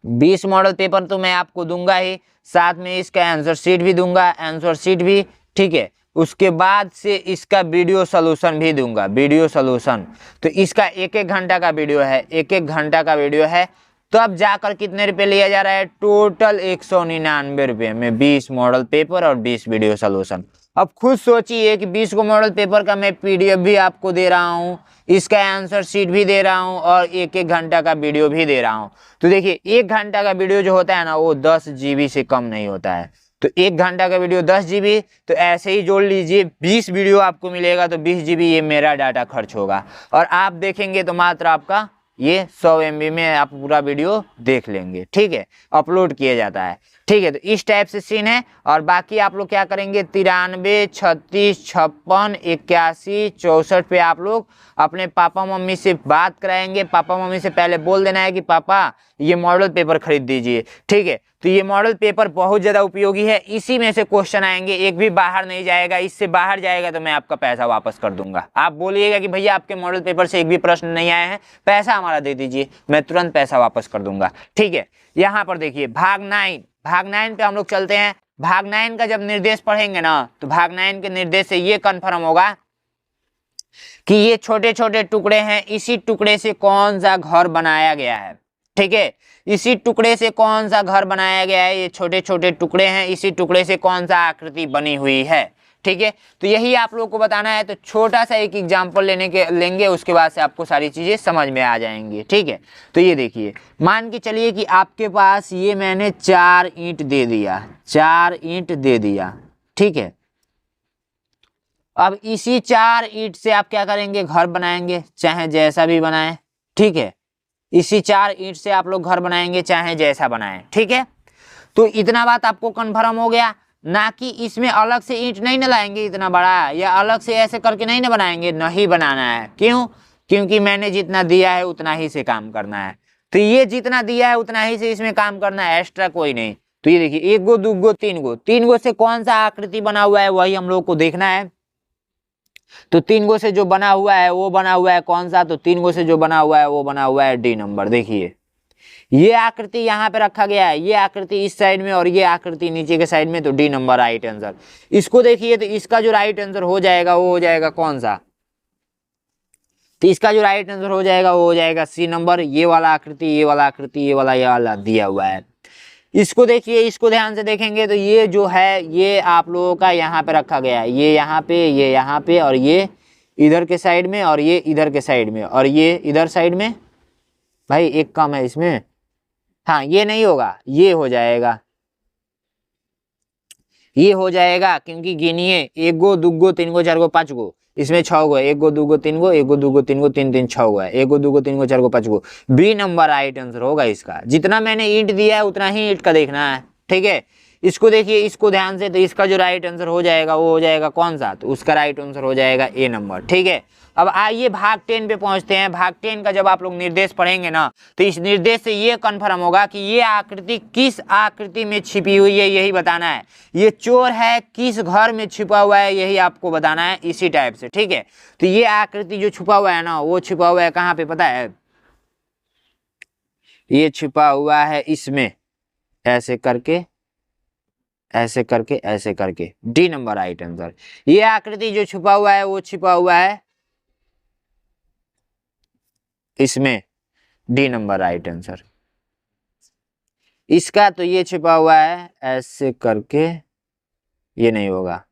A: 20 मॉडल पेपर तो मैं आपको दूंगा ही, साथ में इसका आंसर शीट भी दूंगा, आंसर शीट भी, ठीक है। उसके बाद से इसका वीडियो सॉल्यूशन भी दूंगा, वीडियो सॉल्यूशन। तो इसका 1-1 घंटा का वीडियो है, 1-1 घंटा का वीडियो है। तो अब जाकर कितने रुपए लिया जा रहा है, टोटल 199 रुपये में 20 मॉडल पेपर और 20 वीडियो सॉल्यूशन। अब खुद सोचिए कि 20 को मॉडल पेपर का मैं पीडीएफ भी आपको दे रहा हूँ, इसका आंसर शीट भी दे रहा हूँ, और 1-1 घंटा का वीडियो भी दे रहा हूँ। तो देखिए 1 घंटा का वीडियो जो होता है ना, वो 10 GB से कम नहीं होता है। तो 1 घंटा का वीडियो 10 GB, तो ऐसे ही जोड़ लीजिए 20 वीडियो आपको मिलेगा, तो 20 GB ये मेरा डाटा खर्च होगा। और आप देखेंगे तो मात्र आपका ये 100 MB में आप पूरा वीडियो देख लेंगे, ठीक है। अपलोड किया जाता है, ठीक है। तो इस टाइप से सीन है। और बाकी आप लोग क्या करेंगे, 93, 36, 56, 81, 64 पे आप लोग अपने पापा मम्मी से बात कराएंगे। पापा मम्मी से पहले बोल देना है कि पापा ये मॉडल पेपर खरीद दीजिए, ठीक है। तो ये मॉडल पेपर बहुत ज़्यादा उपयोगी है, इसी में से क्वेश्चन आएंगे, एक भी बाहर नहीं जाएगा। इससे बाहर जाएगा तो मैं आपका पैसा वापस कर दूंगा। आप बोलिएगा कि भैया आपके मॉडल पेपर से एक भी प्रश्न नहीं आए हैं, पैसा हमारा दे दीजिए, मैं तुरंत पैसा वापस कर दूंगा, ठीक है। यहाँ पर देखिए भाग 9 पे हम लोग चलते हैं। भाग 9 का जब निर्देश पढ़ेंगे ना, तो भाग 9 के निर्देश से ये कन्फर्म होगा कि ये छोटे छोटे टुकड़े हैं, इसी टुकड़े से कौन सा घर बनाया गया है, ठीक है। इसी टुकड़े से कौन सा घर बनाया गया है, ये छोटे छोटे टुकड़े हैं, इसी टुकड़े से कौन सा आकृति बनी हुई है, ठीक है। तो यही आप लोगों को बताना है। तो छोटा सा एक एग्जाम्पल लेंगे, उसके बाद से आपको सारी चीजें समझ में आ जाएंगी, ठीक है। तो ये देखिए, मान के चलिए कि आपके पास ये मैंने 4 ईंट दे दिया, 4 ईंट दे दिया, ठीक है। अब इसी 4 ईंट से आप क्या करेंगे, घर बनाएंगे, चाहे जैसा भी बनाएं, ठीक है। इसी 4 ईंट से आप लोग घर बनाएंगे, चाहे जैसा बनाएं, ठीक है। तो इतना बात आपको कन्फर्म हो गया ना, कि इसमें अलग से ईंट नहीं न लाएंगे इतना बड़ा, या अलग से ऐसे करके नहीं न बनाएंगे, नहीं बनाना है। क्यों? क्योंकि मैंने जितना दिया है उतना ही से काम करना है। तो ये जितना दिया है उतना ही से इसमें काम करना है, एक्स्ट्रा कोई नहीं। तो ये देखिए 1 गो 2 गो 3 गो, 3 गो से कौन सा आकृति बना हुआ है वही हम लोग को देखना है। तो 3 गो से जो बना हुआ है वो बना हुआ है कौन सा, तो 3 गो से जो बना हुआ है वो बना हुआ है डी नंबर। देखिए ये आकृति यहाँ पे रखा गया है, ये आकृति इस साइड में और ये आकृति नीचे के साइड में, तो डी नंबर राइट आंसर। इसको देखिए तो इसका जो राइट आंसर हो जाएगा वो हो जाएगा कौन सा, तो इसका जो राइट आंसर हो जाएगा वो हो जाएगा सी नंबर। ये वाला आकृति, ये वाला आकृति, ये वाला दिया हुआ है। इसको देखिए, इसको ध्यान से देखेंगे तो ये जो है ये आप लोगों का यहाँ पे रखा गया है, ये यहाँ पे, ये यहाँ पे, और ये इधर के साइड में, और ये इधर के साइड में, और ये इधर साइड में। भाई एक कम है इसमें, हाँ ये नहीं होगा, ये हो जाएगा, ये हो जाएगा। क्योंकि गिनिए 1 गो 2 गो 3 गो 4 गो 5 गो, इसमें 6 गो है, 1 गो 2 गो 3 गो, 1 गो 2 गो 3 गो, 3 3 6 गो है, 1 गो 2 गो 3 गो 4 गो 5 गो। बी नंबर राइट आंसर होगा इसका। जितना मैंने ईंट दिया है उतना ही ईंट का देखना है, ठीक है। इसको देखिए, इसको ध्यान से, तो इसका जो राइट आंसर हो जाएगा वो हो जाएगा कौन सा, तो उसका राइट आंसर हो जाएगा ए नंबर, ठीक है। अब आइए भाग 10 पे पहुंचते हैं। भाग 10 का जब आप लोग निर्देश पढ़ेंगे ना, तो इस निर्देश से ये कन्फर्म होगा कि ये आकृति किस आकृति में छिपी हुई है, यही बताना है। ये चोर है किस घर में छिपा हुआ है, यही आपको बताना है, इसी टाइप से, ठीक है। तो ये आकृति जो छुपा हुआ है ना, वो छुपा हुआ है कहाँ पे पता है, ये छुपा हुआ है इसमें, ऐसे करके ऐसे करके ऐसे करके, डी नंबर राइट आंसर। ये आकृति जो छुपा हुआ है वो छुपा हुआ है इसमें, डी नंबर राइट आंसर। इसका तो ये छिपा हुआ है ऐसे करके, ये नहीं होगा,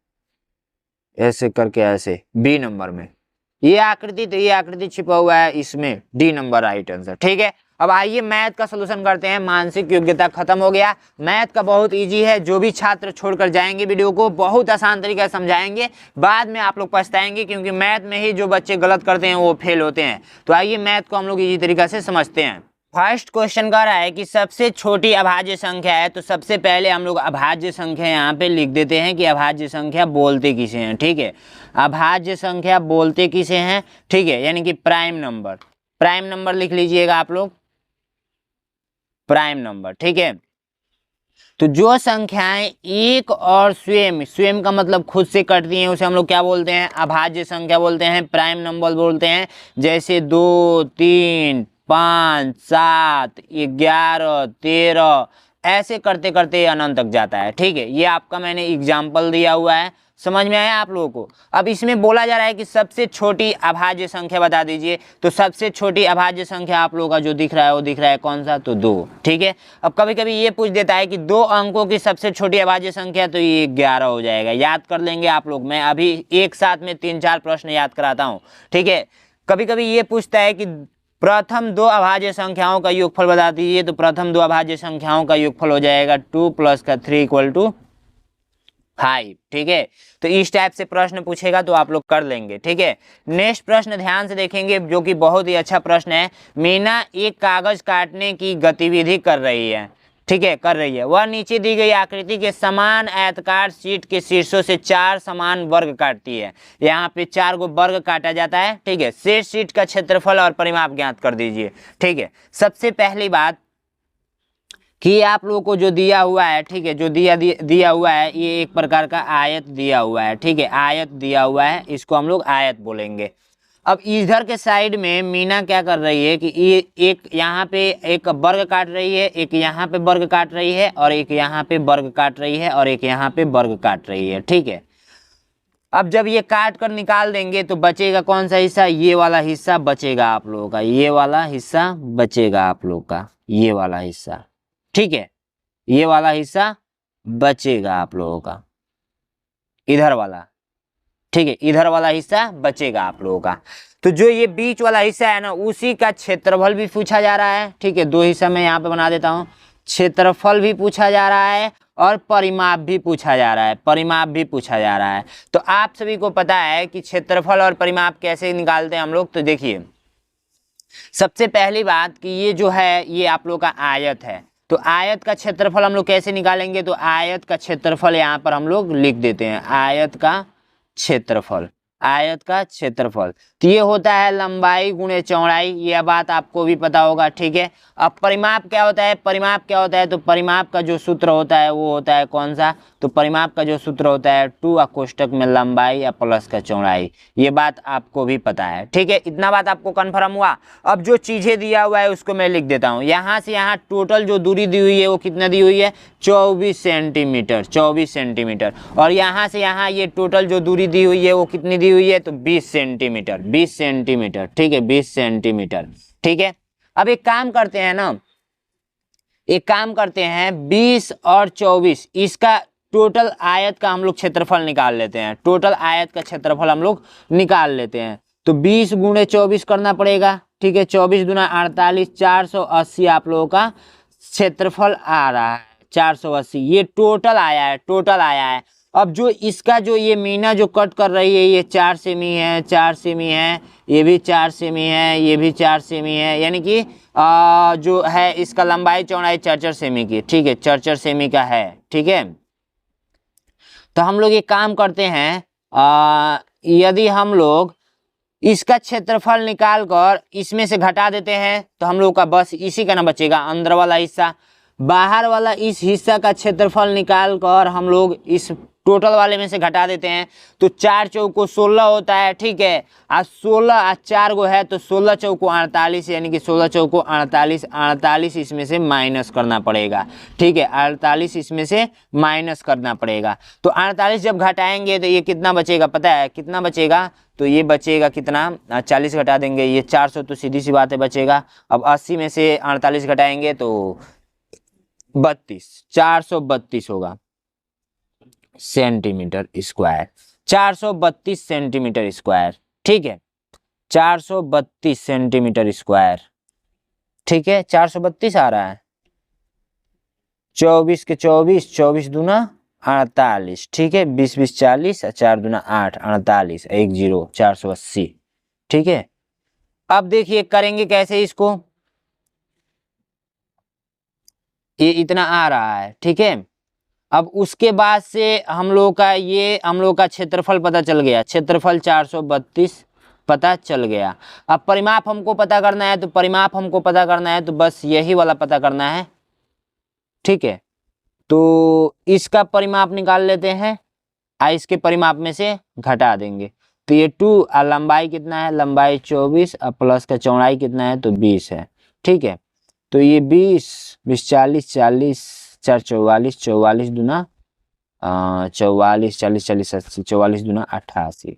A: ऐसे करके ऐसे, बी नंबर में। ये आकृति, तो ये आकृति छिपा हुआ है इसमें, डी नंबर राइट आंसर, ठीक है। अब आइए मैथ का सलूशन करते हैं। मानसिक योग्यता खत्म हो गया। मैथ का बहुत इजी है, जो भी छात्र छोड़कर जाएंगे वीडियो को, बहुत आसान तरीके से समझाएंगे, बाद में आप लोग पछताएंगे, क्योंकि मैथ में ही जो बच्चे गलत करते हैं वो फेल होते हैं। तो आइए मैथ को हम लोग इजी तरीके से समझते हैं। फर्स्ट क्वेश्चन कह रहा है कि सबसे छोटी अभाज्य संख्या है, तो सबसे पहले हम लोग अभाज्य संख्या यहाँ पे लिख देते हैं कि अभाज्य संख्या बोलते किसे हैं, ठीक है। अभाज्य संख्या बोलते किसे हैं, ठीक है, यानी कि प्राइम नंबर। प्राइम नंबर लिख लीजिएगा आप लोग, प्राइम नंबर, ठीक है। तो जो संख्याएं एक और स्वयं, स्वयं का मतलब खुद से कटती हैं, उसे हम लोग क्या बोलते हैं, अभाज्य संख्या बोलते हैं, प्राइम नंबर बोलते हैं। जैसे 2 3 5 7 11 13, ऐसे करते करते अनंत तक जाता है, ठीक है। ये आपका मैंने एग्जाम्पल दिया हुआ है, समझ में आया आप लोगों को। अब इसमें बोला जा रहा है कि सबसे छोटी अभाज्य संख्या बता दीजिए। तो सबसे छोटी अभाज्य संख्या आप लोगों का जो दिख रहा है वो दिख रहा है कौन सा, तो 2, ठीक है। अब कभी कभी ये पूछ देता है कि 2 अंकों की सबसे छोटी अभाज्य संख्या, तो ये 11 हो जाएगा। याद कर लेंगे आप लोग, मैं अभी एक साथ में 3-4 प्रश्न याद कराता हूँ, ठीक है। कभी कभी ये पूछता है कि प्रथम 2 अभाज्य संख्याओं का योगफल बता दीजिए। तो प्रथम 2 अभाज्य संख्याओं का योगफल हो जाएगा 2 + 3 = 5, ठीक है। तो इस टाइप से प्रश्न पूछेगा तो आप लोग कर लेंगे, ठीक है। नेक्स्ट प्रश्न ध्यान से देखेंगे, जो कि बहुत ही अच्छा प्रश्न है। मीना एक कागज काटने की गतिविधि कर रही है, ठीक है, कर रही है। वह नीचे दी गई आकृति के समान आयताकार शीट के शीर्षों से 4 समान वर्ग काटती है। यहाँ पे 4 गो वर्ग काटा जाता है, ठीक है। शेष शीट का क्षेत्रफल और परिमाप ज्ञात कर दीजिए, ठीक है। सबसे पहली बात कि आप लोगों को जो दिया हुआ है, ठीक है, जो दिया हुआ है, ये एक प्रकार का आयत दिया हुआ है, ठीक है। आयत दिया हुआ है, इसको हम लोग आयत बोलेंगे। अब इधर के साइड में मीना क्या कर रही है कि ये एक यहाँ पे एक वर्ग काट रही है, एक यहाँ पे वर्ग काट रही है, और एक यहाँ पे वर्ग काट रही है, और एक यहाँ पे वर्ग काट रही है, ठीक है। अब जब ये काट कर निकाल देंगे तो बचेगा कौन सा हिस्सा, ये वाला हिस्सा बचेगा आप लोगों का, ये वाला हिस्सा बचेगा आप लोग का, ये वाला हिस्सा, ठीक है। ये वाला हिस्सा बचेगा आप लोगों का, इधर वाला, ठीक है, इधर वाला हिस्सा बचेगा आप लोगों का। तो जो ये बीच वाला हिस्सा है ना, उसी का क्षेत्रफल भी पूछा जा रहा है, ठीक है। 2 हिस्सा मैं यहाँ पे बना देता हूँ। क्षेत्रफल भी पूछा जा रहा है और परिमाप भी पूछा जा रहा है, परिमाप भी पूछा जा रहा है। तो आप सभी को पता है कि क्षेत्रफल और परिमाप कैसे निकालते हैं हम लोग। तो देखिए, सबसे पहली बात कि ये जो है ये आप लोग का आयत है, तो आयत का क्षेत्रफल हम लोग कैसे निकालेंगे। तो आयत का क्षेत्रफल यहाँ पर हम लोग लिख देते हैं, आयत का क्षेत्रफल, आयत का क्षेत्रफल। तो ये होता है लंबाई गुणे चौड़ाई, यह बात आपको भी पता होगा, ठीक है। अब परिमाप क्या होता है, परिमाप क्या होता है, तो परिमाप का जो सूत्र होता है वो होता है कौन सा, तो परिमाप का जो सूत्र होता है 2 कोष्टक में लंबाई या प्लस का चौड़ाई। ये बात आपको भी पता है, ठीक है। इतना बात आपको कन्फर्म हुआ। अब जो चीज़ें दिया हुआ है उसको मैं लिख देता हूँ। यहाँ से यहाँ टोटल जो दूरी दी हुई है वो कितना दी हुई है, 24 सेंटीमीटर, 24 सेंटीमीटर। और यहाँ से यहाँ ये टोटल जो दूरी दी हुई है वो कितनी दी हुई है, तो 20 सेंटीमीटर, 20 सेंटीमीटर, ठीक है, 20 सेंटीमीटर, ठीक है। अब एक काम करते हैं ना, एक काम करते हैं, 20 और 24 इसका टोटल आयत का हम लोग क्षेत्रफल निकाल लेते हैं। टोटल आयत का क्षेत्रफल हम लोग निकाल लेते हैं। तो 20 × 24 करना पड़ेगा, ठीक है। 24 × 48, 480 आप लोगों का क्षेत्रफल आ रहा है, 480। ये टोटल आया है, टोटल आया है। अब जो इसका जो ये मीना जो कट कर रही है ये 4 सेमी है, 4 सेमी है, ये भी 4 सेमी है, ये भी 4 सेमी है, यानी कि जो है इसका लंबाई चौड़ाई 4-4 सेमी की, ठीक है, 4-4 सेमी का है, ठीक है। तो हम लोग ये काम करते हैं, यदि हम लोग इसका क्षेत्रफल निकाल कर इसमें से घटा देते हैं तो हम लोग का बस इसी का ना बचेगा, अंदर वाला हिस्सा। बाहर वाला इस हिस्सा का क्षेत्रफल निकाल कर हम लोग इस टोटल वाले में से घटा देते हैं तो 4 चौको 16 होता है, ठीक है। आज 16 आज 4 गो है तो 16 चौको 48, यानी कि 16 चौको 48, 48 इसमें से माइनस करना पड़ेगा, ठीक है, 48 इसमें से माइनस करना पड़ेगा। तो 48 जब घटाएंगे तो ये कितना बचेगा, पता है कितना बचेगा? तो ये बचेगा कितना, 40 घटा देंगे, ये 400 तो सीधी सी बात है बचेगा। अब 80 में से 48 घटाएंगे तो 32, 432 होगा सेंटीमीटर स्क्वायर, 432 सेंटीमीटर स्क्वायर, ठीक है, 432 सेंटीमीटर स्क्वायर, ठीक है, 432 आ रहा है। 24 के 24, 24 दूना 48, ठीक है, 20 20 40, 4 दूना 8, 48, 1 0, 480, ठीक है। अब देखिए करेंगे कैसे इसको, ये इतना आ रहा है, ठीक है। अब उसके बाद से हम लोग का ये हम लोग का क्षेत्रफल पता चल गया, क्षेत्रफल 432 पता चल गया। अब परिमाप हमको पता करना है, तो परिमाप हमको पता करना है तो बस यही वाला पता करना है, ठीक है। तो इसका परिमाप निकाल लेते हैं, इसके परिमाप में से घटा देंगे तो ये 2, लंबाई कितना है, लंबाई 24, प्लस का चौड़ाई कितना है तो 20 है, ठीक है। तो ये 20 20 40, 40 4 44, 44 दूना 44, 40 40 80, 44 दूना 88,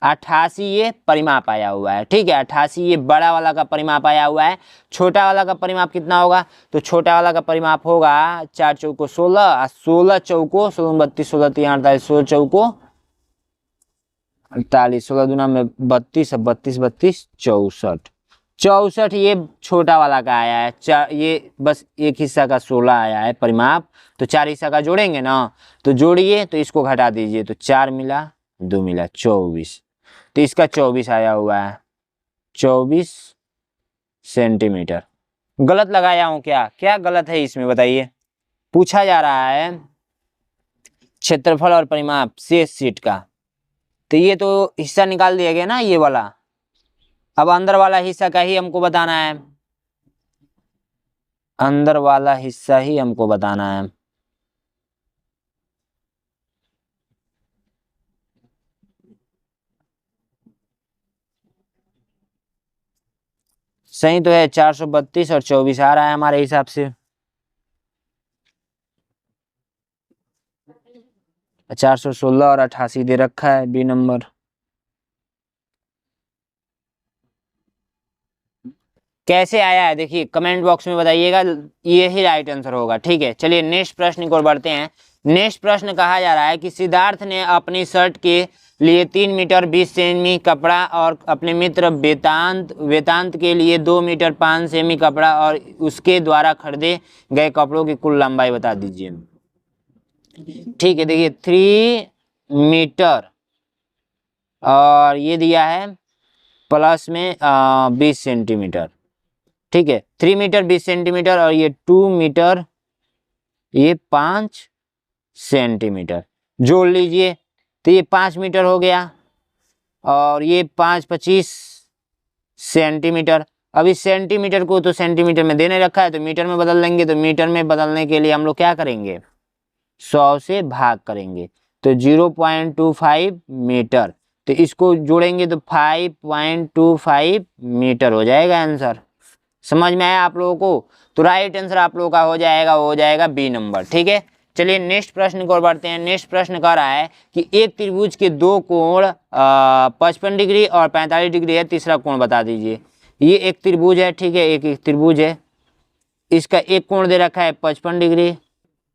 A: 88 ये परिमाप आया हुआ है, ठीक है। 88 ये बड़ा वाला का परिमाप आया हुआ है। छोटा वाला का परिमाप कितना होगा, तो छोटा वाला का परिमाप होगा 4 चौको 16, 16 चौको 16 32, 16 3 48, 16 चौको 48, 16 दूना में 32, 32 32 64, 64 ये छोटा वाला का आया है। ये बस एक हिस्सा का 16 आया है परिमाप, तो 4 हिस्सा का जोड़ेंगे ना, तो जोड़िए तो इसको घटा दीजिए तो 4 मिला 2 मिला 24, तो इसका 24 आया हुआ है, 24 सेंटीमीटर। गलत लगाया हूं क्या, क्या गलत है इसमें बताइए? पूछा जा रहा है क्षेत्रफल और परिमाप शेष शीट का, तो ये तो हिस्सा निकाल दिया गया ना ये वाला। अब अंदर वाला हिस्सा का ही हमको बताना है, अंदर वाला हिस्सा ही हमको बताना है। सही तो है, 432 और 24 आ रहा है हमारे हिसाब से। 416 और 88 दे रखा है बी नंबर। कैसे आया है देखिए कमेंट बॉक्स में बताइएगा, ये ही राइट आंसर होगा, ठीक है। चलिए नेक्स्ट प्रश्न की ओर बढ़ते हैं। नेक्स्ट प्रश्न कहा जा रहा है कि सिद्धार्थ ने अपनी शर्ट के लिए 3 मीटर 20 सेमी कपड़ा और अपने मित्र वेदांत के लिए 2 मीटर 5 सेमी कपड़ा और उसके द्वारा खरीदे गए कपड़ों की कुल लंबाई बता दीजिए, ठीक है। देखिए 3 मीटर और ये दिया है प्लस में 20 सेंटीमीटर, ठीक है। 3 मीटर 20 सेंटीमीटर और ये 2 मीटर ये 5 सेंटीमीटर जोड़ लीजिए तो ये 5 मीटर हो गया और ये 5 25 सेंटीमीटर। अब इस सेंटीमीटर को तो सेंटीमीटर में देने रखा है तो मीटर में बदल लेंगे, तो मीटर में बदलने के लिए हम लोग क्या करेंगे, 100 से भाग करेंगे तो 0.25 मीटर, तो इसको जोड़ेंगे तो 5.25 मीटर हो जाएगा आंसर। समझ में आया आप लोगों को? तो राइट आंसर आप लोगों का हो जाएगा, वो हो जाएगा बी नंबर, ठीक है। चलिए नेक्स्ट प्रश्न को बढ़ते हैं। नेक्स्ट प्रश्न कह रहा है कि एक त्रिभुज के दो कोण 55 डिग्री और 45 डिग्री है, तीसरा कोण बता दीजिए। ये एक त्रिभुज है, ठीक है, एक त्रिभुज है, इसका एक कोण दे रखा है 55 डिग्री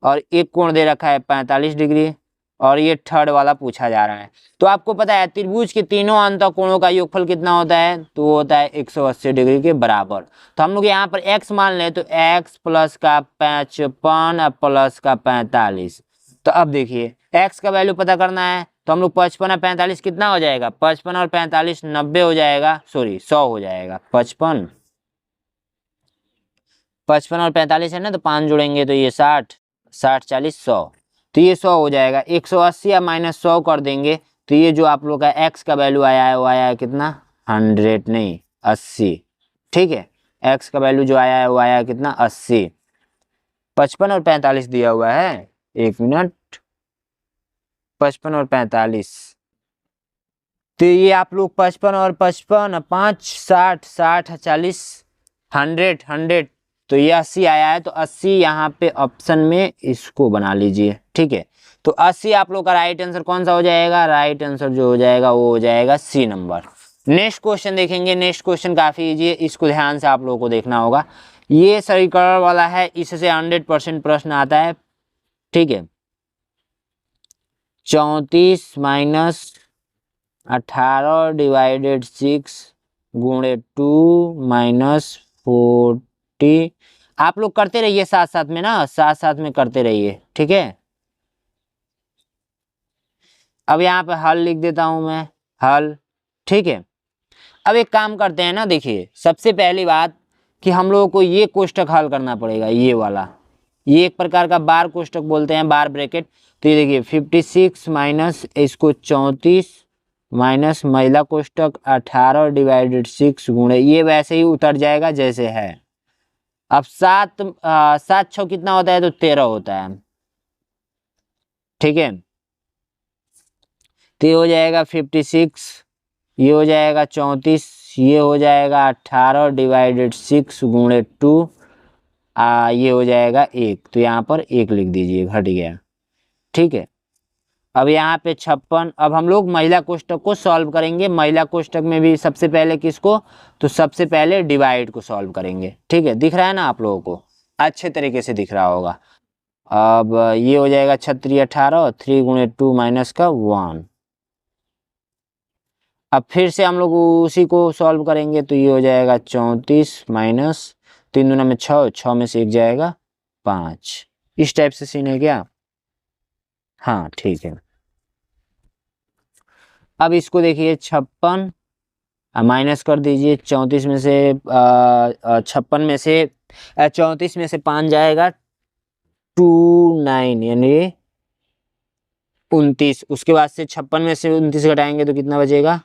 A: और एक कोण दे रखा है 45 डिग्री और ये थर्ड वाला पूछा जा रहा है। तो आपको पता है त्रिभुज के तीनों अंत कोणों का योगफल कितना होता है, तो वो होता है 180 डिग्री के बराबर। तो हम लोग यहाँ पर x मान लें तो x प्लस का 55 प्लस का 45। तो अब देखिए एक्स का वैल्यू पता करना है तो हम लोग 55 और 45 कितना हो जाएगा, 55 और 45 90 हो जाएगा, सॉरी 100 हो जाएगा। 55 और 45 है ना, तो 5 जोड़ेंगे तो ये 60, 60 40 100, तो ये 100 हो जाएगा। 180 या -100 कर देंगे तो ये जो आप लोग का एक्स का वैल्यू आया है वो आया है कितना, 100 नहीं 80, ठीक है। एक्स का वैल्यू जो आया है वो आया है कितना, 80। 55 और 45 दिया हुआ है, 1 मिनट, 55 और 45, तो ये आप लोग 55 और 55 5 60 60 40 100 100, तो ये 80 आया है, तो 80 यहाँ पे ऑप्शन में इसको बना लीजिए, ठीक है। तो 80 आप लोग का राइट आंसर कौन सा हो जाएगा, राइट आंसर जो हो जाएगा वो हो जाएगा सी नंबर। नेक्स्ट क्वेश्चन देखेंगे। नेक्स्ट क्वेश्चन काफी इजी है, इसको ध्यान से आप लोगों को देखना होगा। ये समीकरण वाला है, इससे 100% प्रश्न आता है, ठीक है। 34 माइनस 18 डिवाइडेड 6 गुणे 2 माइनस 40, आप लोग करते रहिए साथ साथ में ना, साथ साथ में करते रहिए, ठीक है। अब यहाँ पे हल लिख देता हूं मैं, हल, ठीक है। अब एक काम करते हैं ना, देखिए सबसे पहली बात कि हम लोगों को ये कोष्टक हल करना पड़ेगा, ये वाला, ये एक प्रकार का बार कोष्टक बोलते हैं, बार ब्रैकेट। तो ये देखिए 56 माइनस इसको 34 माइनस महिला कोष्टक 18 डिवाइडेड 6 गुणे, ये वैसे ही उतर जाएगा जैसे है। अब 7 6 कितना होता है, तो 13 होता है, ठीक है। तो ये हो जाएगा 56, ये हो जाएगा 34, ये हो जाएगा 18 डिवाइडेड 6 गुणे 2, ये हो जाएगा 1, तो यहाँ पर 1 लिख दीजिए, घट गया, ठीक है। अब यहाँ पे 56, अब हम लोग महिला कोष्टक को सॉल्व करेंगे। महिला कोष्टक में भी सबसे पहले किसको, तो सबसे पहले डिवाइड को सॉल्व करेंगे, ठीक है। दिख रहा है ना आप लोगों को, अच्छे तरीके से दिख रहा होगा। अब ये हो जाएगा 36 18, 3 गुणे 2 माइनस का 1। अब फिर से हम लोग उसी को सॉल्व करेंगे, तो ये हो जाएगा 34 माइनस 3 दूना में 6, 6 में से 1 जाएगा 5। इस टाइप से सीन है क्या, हाँ ठीक है। अब इसको देखिए 56 माइनस कर दीजिए, 34 में से 56 में से 34 में से 5 जाएगा 29 यानी 29। उसके बाद से 56 में से 29 घटाएंगे तो कितना बचेगा,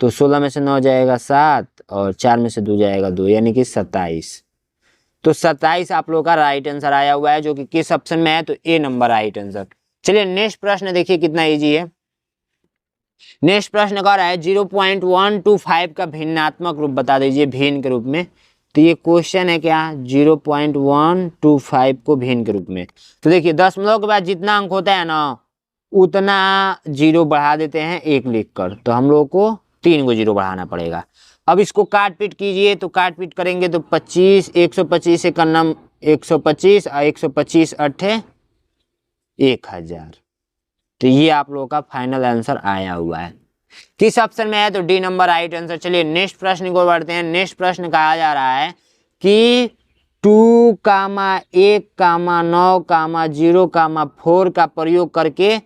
A: तो 16 में से 9 जाएगा 7 और 4 में से 2 जाएगा 2 यानी कि 27। तो 27 आप लोगों का राइट आंसर आया हुआ है, जो कि किस ऑप्शन में है, तो ए नंबर राइट आंसर। चलिए नेक्स्ट प्रश्न देखिए कितना इजी है। नेक्स्ट प्रश्न कह रहा है 0.125 का भिन्नात्मक रूप बता दीजिए, भिन्न के रूप में। तो ये क्वेश्चन है क्या, 0.125 को भिन्न के रूप में। तो देखिए दशमलव के बाद जितना अंक होता है ना, उतना 0 बढ़ा देते हैं 1 लिखकर, तो हम लोग को 3 को 0 बढ़ाना पड़ेगा। अब इसको काट पीट कीजिए, तो काट पीट करेंगे तो 25 125 से कन्नम 125 और 125 अट्ठे 1000। तो ये आप लोगों का फाइनल आंसर आया हुआ है। किस ऑप्शन में है, तो डी नंबर राइट आंसर। चलिए नेक्स्ट प्रश्न को बढ़ते हैं। नेक्स्ट प्रश्न कहा जा रहा है कि 2, 1, 9, 0, 4 का प्रयोग करके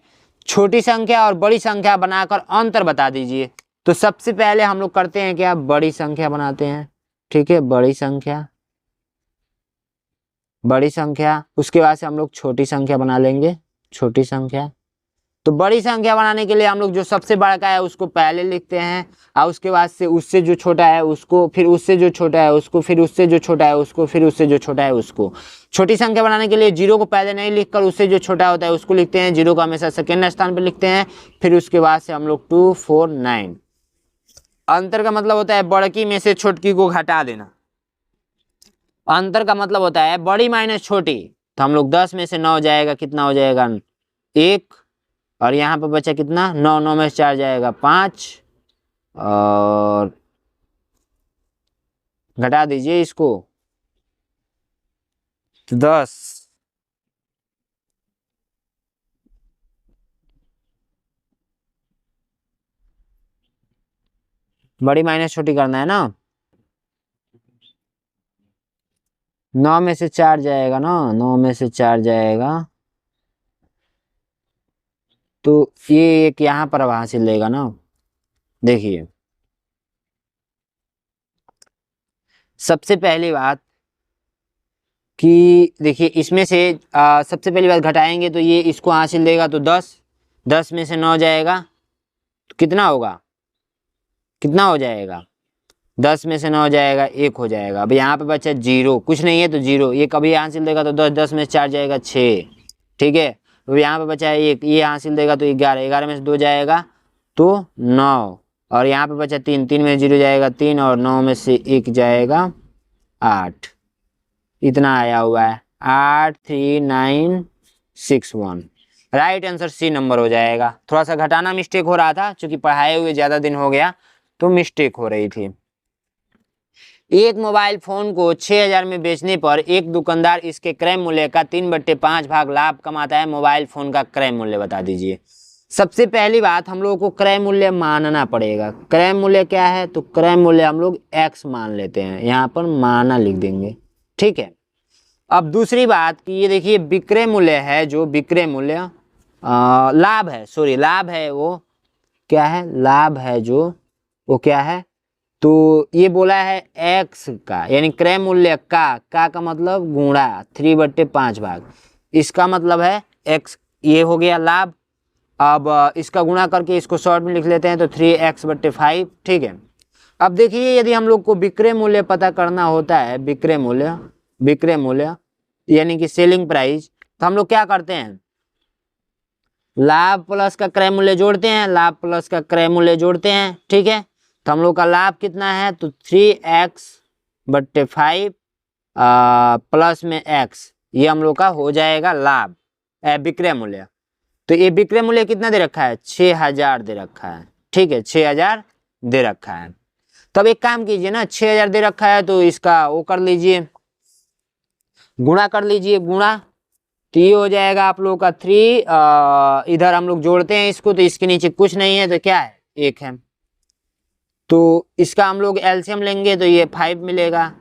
A: छोटी संख्या और बड़ी संख्या बनाकर अंतर बता दीजिए। तो सबसे पहले हम लोग करते हैं क्या, बड़ी संख्या बनाते हैं, ठीक है। बड़ी संख्या, बड़ी संख्या, उसके बाद से हम लोग छोटी संख्या बना लेंगे, छोटी संख्या। तो बड़ी संख्या बनाने के लिए हम लोग जो सबसे बड़ा का है उसको पहले लिखते हैं, और उसके बाद से उससे जो छोटा है उसको, फिर उससे जो छोटा है उसको, फिर उससे जो छोटा है उसको, फिर उससे जो छोटा है उसको। छोटी संख्या बनाने के लिए 0 को पहले नहीं लिखकर उससे जो छोटा होता है उसको लिखते हैं, 0 को हमेशा सेकेंड स्थान पर लिखते हैं। फिर उसके बाद से हम लोग 2, 4, 9। अंतर का मतलब होता है बड़की में से छोटकी को घटा देना। अंतर का मतलब होता है बड़ी माइनस छोटी, तो हम लोग 10 में से 9 जाएगा, कितना हो जाएगा 1, और यहाँ पर बचा कितना 9, 9 में से 4 जाएगा 5, और घटा दीजिए इसको तो 10। बड़ी माइनस छोटी करना है ना, 9 में से 4 जाएगा ना, 9 में से 4 जाएगा तो ये एक यहाँ पर अब हासिल लेगा ना। देखिए सबसे पहली बात कि देखिए इसमें से सबसे पहली बात घटाएंगे तो ये इसको हासिल देगा तो 10, 10 में से 9 जाएगा तो कितना होगा, कितना हो जाएगा, 10 में से 9 जाएगा 1 हो जाएगा। अब यहाँ पे बचा 0, कुछ नहीं है तो 0, ये कभी हासिल देगा तो 10, 10 में से 4 जाएगा 6, ठीक है। अब यहाँ पे बचा है 1, ये हासिल देगा तो 11, 11 में से 2 जाएगा तो 9, और यहाँ पे बचा 3, 3 में 0 जाएगा 3, और 9 में से 1 जाएगा 8, इतना आया हुआ है 83961। राइट आंसर सी नंबर हो जाएगा। थोड़ा सा घटाना मिस्टेक हो रहा था क्योंकि पढ़ाए हुए ज़्यादा दिन हो गया तो मिस्टेक हो रही थी। एक मोबाइल फोन को 6000 में बेचने पर एक दुकानदार इसके क्रय मूल्य का 3/5 भाग लाभ कमाता है। मोबाइल फोन का क्रय मूल्य बता दीजिए। सबसे पहली बात हम लोगों को क्रय मूल्य मानना पड़ेगा। क्रय मूल्य क्या है, तो क्रय मूल्य हम लोग x मान लेते हैं, यहाँ पर माना लिख देंगे, ठीक है। अब दूसरी बात कि ये देखिए विक्रय मूल्य है, जो विक्रय मूल्य लाभ है, सॉरी लाभ है, वो क्या है, लाभ है जो वो क्या है, तो ये बोला है x का, यानी क्रय मूल्य का मतलब गुणा 3/5 भाग, इसका मतलब है x, ये हो गया लाभ। अब इसका गुणा करके इसको शॉर्ट में लिख लेते हैं तो 3x/5, ठीक है। अब देखिए यदि हम लोग को विक्रय मूल्य पता करना होता है, विक्रय मूल्य यानी कि सेलिंग प्राइस, तो हम लोग क्या करते हैं, लाभ प्लस का क्रय मूल्य जोड़ते हैं, लाभ प्लस का क्रय मूल्य जोड़ते हैं, ठीक है। तो हम लोग का लाभ कितना है, तो 3x/5 प्लस में x, ये हम लोग का हो जाएगा लाभ विक्रय मूल्य। तो ये विक्रय मूल्य कितना दे रखा है, 6000 दे रखा है, ठीक है, 6000 दे रखा है। तब एक काम कीजिए ना, 6000 दे रखा है तो इसका वो कर लीजिए, गुणा कर लीजिए, गुणा, तो ये हो जाएगा आप लोगों का 3, इधर हम लोग जोड़ते हैं इसको तो इसके नीचे कुछ नहीं है तो क्या है, 1 है, तो इसका हम लोग एलसीएम लेंगे तो ये 5 मिलेगा।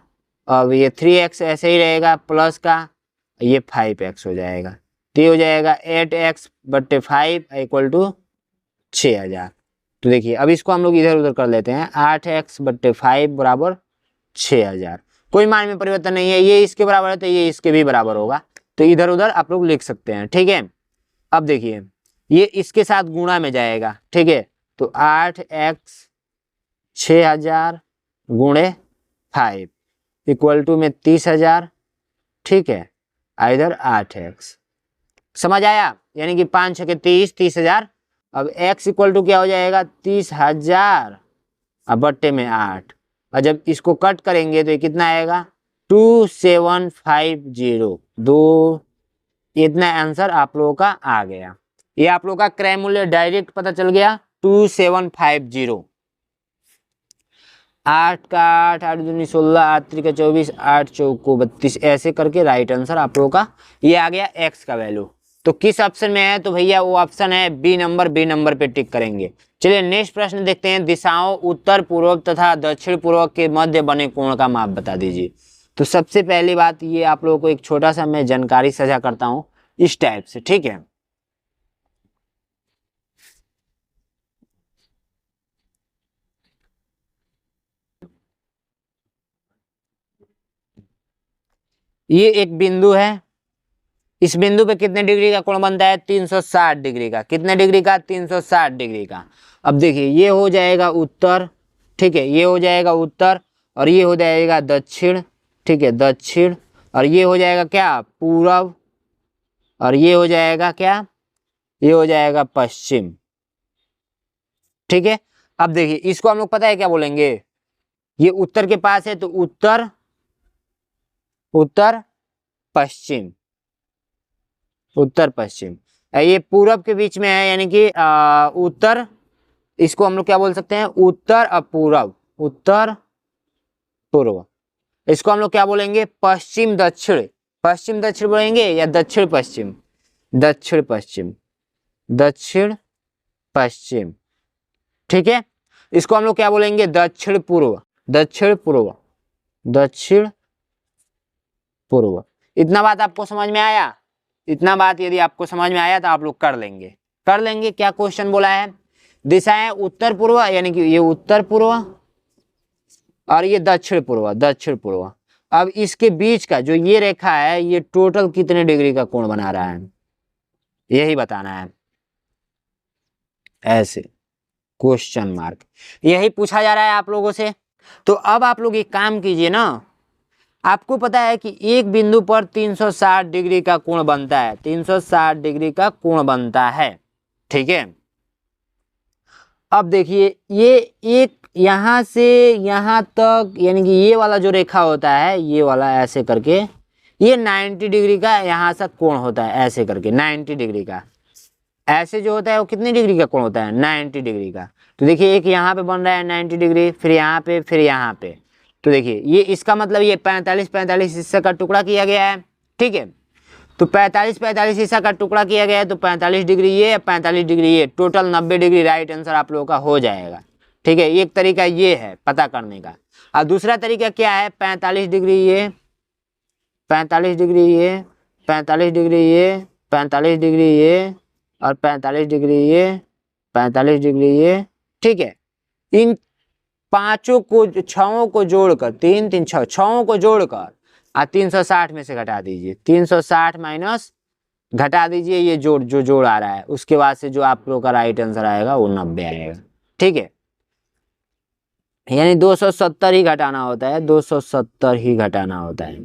A: अब ये 3x ऐसे ही रहेगा, प्लस का ये 5x हो जाएगा, तो ये हो जाएगा 8x/5 = 6000। तो देखिए अब इसको हम लोग इधर उधर कर लेते हैं, 8x/5 = 6000, कोई मान में परिवर्तन नहीं है, ये इसके बराबर है तो ये इसके भी बराबर होगा, तो इधर उधर आप लोग लिख सकते हैं, ठीक है। अब देखिए ये इसके साथ गुणा में जाएगा, ठीक है, तो 8x 6000 गुणे 5 = में 30000, ठीक है, इधर 8x, समझ आया, यानी कि 5 6 के 30, 30000। अब x = क्या हो जाएगा, 30000 अब बट्टे में 8, और जब इसको कट करेंगे तो ये कितना आएगा, 2750, दो, इतना आंसर आप लोगों का आ गया। ये आप लोगों का क्रय मूल्य डायरेक्ट पता चल गया, 2750। 8 का 8, 8 दूनी 16, 8 त्रिका 24, 8 चौको 32, ऐसे करके राइट आंसर आप लोगों का ये आ गया x का वैल्यू। तो किस ऑप्शन में है, तो भैया वो ऑप्शन है बी नंबर पे टिक करेंगे। चलिए नेक्स्ट प्रश्न देखते हैं, दिशाओं उत्तर पूर्व तथा दक्षिण पूर्व के मध्य बने कोण का माप बता दीजिए। तो सबसे पहली बात ये आप लोगों को एक छोटा सा मैं जानकारी साझा करता हूँ इस टाइप से, ठीक है। ये एक बिंदु है, इस बिंदु पे कितने डिग्री का कोण बनता है, 360 डिग्री का, कितने डिग्री का, 360 डिग्री का। अब देखिए ये हो जाएगा उत्तर, ठीक है, ये हो जाएगा उत्तर, और ये हो जाएगा दक्षिण, ठीक है, दक्षिण, और ये हो जाएगा क्या, पूरब, और ये हो जाएगा क्या, ये हो जाएगा पश्चिम, ठीक है। अब देखिए इसको हम लोग पता है क्या बोलेंगे, ये उत्तर के पास है तो उत्तर, उत्तर पश्चिम, उत्तर पश्चिम, ये पूरब के बीच में है, यानी कि उत्तर, इसको हम लोग क्या बोल सकते हैं, उत्तर और पूरब, उत्तर पूर्व। इसको हम लोग क्या बोलेंगे, पश्चिम दक्षिण, पश्चिम दक्षिण बोलेंगे या दक्षिण पश्चिम, दक्षिण पश्चिम, दक्षिण पश्चिम, ठीक है। इसको हम लोग क्या बोलेंगे, दक्षिण पूर्व, दक्षिण पूर्व, दक्षिण पूर्व। इतना बात आपको समझ में आया, इतना बात यदि आपको समझ में आया तो आप लोग कर लेंगे, कर लेंगे। क्या क्वेश्चन बोला है, दिशाएं उत्तर पूर्व यानी कि ये उत्तर पूर्व और ये दक्षिण पूर्व, दक्षिण पूर्व। अब इसके बीच का जो ये रेखा है ये टोटल कितने डिग्री का कोण बना रहा है, यही बताना है। ऐसे क्वेश्चन मार्क यही पूछा जा रहा है आप लोगों से। तो अब आप लोग एक काम कीजिए ना, आपको पता है कि एक बिंदु पर 360 डिग्री का कोण बनता है, 360 डिग्री का कोण बनता है, ठीक है। अब देखिए ये एक यहां से यहां तक यानी कि ये वाला जो रेखा होता है ये वाला ऐसे करके ये 90 डिग्री का यहां से कोण होता है, ऐसे करके 90 डिग्री का। ऐसे जो होता है वो कितनी डिग्री का कोण होता है, 90 डिग्री का। तो देखिए एक यहाँ पे बन रहा है 90 डिग्री, फिर यहाँ पे, फिर यहाँ पे। तो देखिए ये इसका मतलब ये 45 हिस्से का टुकड़ा किया गया है, ठीक है। तो 45 हिस्सा का टुकड़ा किया गया है, तो 45 डिग्री ये 45 डिग्री ये, टोटल 90 डिग्री राइट आंसर आप लोगों का हो जाएगा, ठीक है। एक तरीका ये है पता करने का। और दूसरा तरीका क्या है, 45 डिग्री ये, 45 डिग्री ये, 45 डिग्री ये, 45 डिग्री ये और 45 डिग्री ये, 45 डिग्री ये, ठीक है। इन पांचों को छओं को जोड़कर 3 3 6 छओं को जोड़कर 360 में से घटा दीजिए, 360 माइनस घटा दीजिए ये जो जोड़ आ रहा है, उसके बाद से जो आप लोग का राइट आंसर आएगा वो 90 आएगा, ठीक है। यानी 270 ही घटाना होता है, 270 ही घटाना होता है।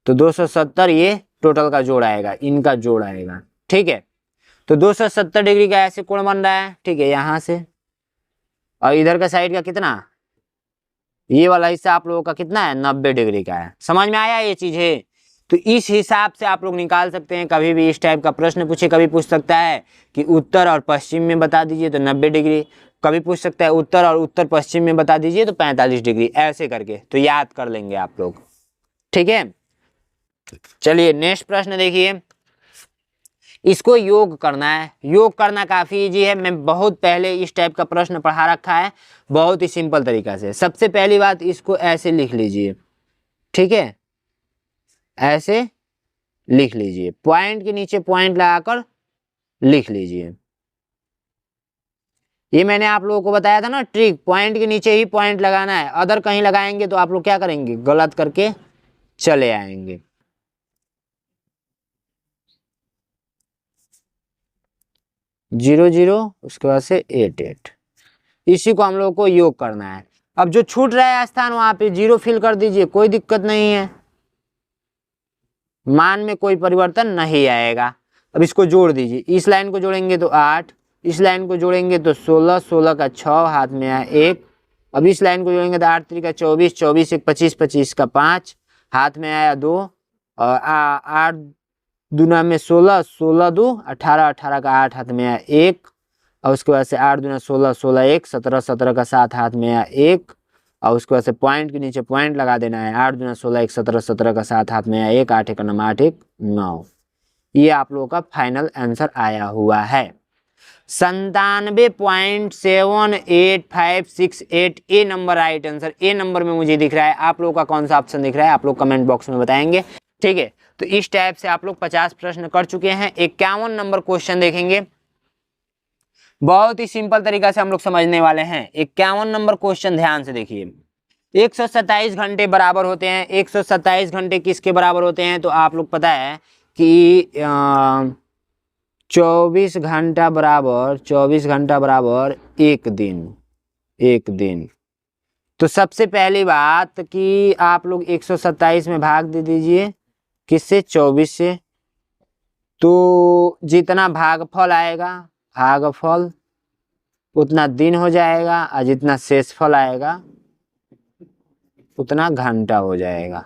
A: तो 270 ये टोटल का जोड़ आएगा, इनका जोड़ आएगा, ठीक है। तो 270 डिग्री का ऐसे कोण बन रहा है, ठीक है, यहां से। और इधर का साइड का कितना, ये वाला हिस्सा आप लोगों का कितना है, 90 डिग्री का है। समझ में आया ये चीज है। तो इस हिसाब से आप लोग निकाल सकते हैं। कभी भी इस टाइप का प्रश्न पूछे, कभी पूछ सकता है कि उत्तर और पश्चिम में बता दीजिए तो 90 डिग्री, कभी पूछ सकता है उत्तर और उत्तर पश्चिम में बता दीजिए तो 45 डिग्री, ऐसे करके तो याद कर लेंगे आप लोग, ठीक है। चलिए नेक्स्ट प्रश्न देखिए, इसको योग करना है। योग करना काफी इजी है, मैं बहुत पहले इस टाइप का प्रश्न पढ़ा रखा है, बहुत ही सिंपल तरीका से। सबसे पहली बात इसको ऐसे लिख लीजिए, ठीक है, ऐसे लिख लीजिए, पॉइंट के नीचे पॉइंट लगाकर लिख लीजिए। ये मैंने आप लोगों को बताया था ना ट्रिक, पॉइंट के नीचे ही पॉइंट लगाना है, अदर कहीं लगाएंगे तो आप लोग क्या करेंगे, गलत करके चले आएंगे। जीरो जीरो उसके बाद से 8 8, इसी को हम लोग को योग करना है। अब जो छूट रहा है स्थान वहां पे 0 फिल कर दीजिए, कोई दिक्कत नहीं है, मान में कोई परिवर्तन नहीं आएगा। अब इसको जोड़ दीजिए, इस लाइन को जोड़ेंगे तो 8, इस लाइन को जोड़ेंगे तो 16, 16 का 6 हाथ में आया 1। अब इस लाइन को जोड़ेंगे तो 8 3 का 24, 24 1 25, 25 का 5 हाथ में आया 2 और 8 दूना में 16, 16 2 18, 18 का 8 हाथ में आया 1 और उसके बाद से 8 दूना 16, 16 1 17, 17 का 7 हाथ में आया 1 और उसके बाद से पॉइंट के नीचे पॉइंट लगा देना है। 8 दूना 16 1 17, 17 का 7 हाथ में आया 1, 8 1 9 8 1 9। ये आप लोगों का फाइनल आंसर आया हुआ है 97.7858। ए नंबर राइट आंसर, ए नंबर में मुझे दिख रहा है। आप लोगों का कौन सा ऑप्शन दिख रहा है आप लोग कमेंट बॉक्स में बताएंगे, ठीक है। तो इस टाइप से आप लोग 50 प्रश्न कर चुके हैं। 51 नंबर क्वेश्चन देखेंगे, बहुत ही सिंपल तरीका से हम लोग समझने वाले हैं। 51 नंबर क्वेश्चन ध्यान से देखिए। 127 घंटे बराबर होते हैं, 127 घंटे किसके बराबर होते हैं, तो आप लोग पता है कि 24 घंटा बराबर 24 घंटा बराबर एक दिन, एक दिन। तो सबसे पहली बात कि आप लोग 127 में भाग दे दीजिए, किससे, 24 से। तो जितना भागफल आएगा, भागफल उतना दिन हो जाएगा और जितना शेषफल आएगा उतना घंटा हो जाएगा।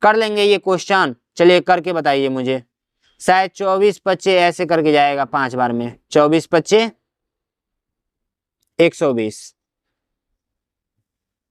A: कर लेंगे ये क्वेश्चन, चलिए करके बताइए मुझे। शायद 24 25 ऐसे करके जाएगा 5 बार में, 24 25 120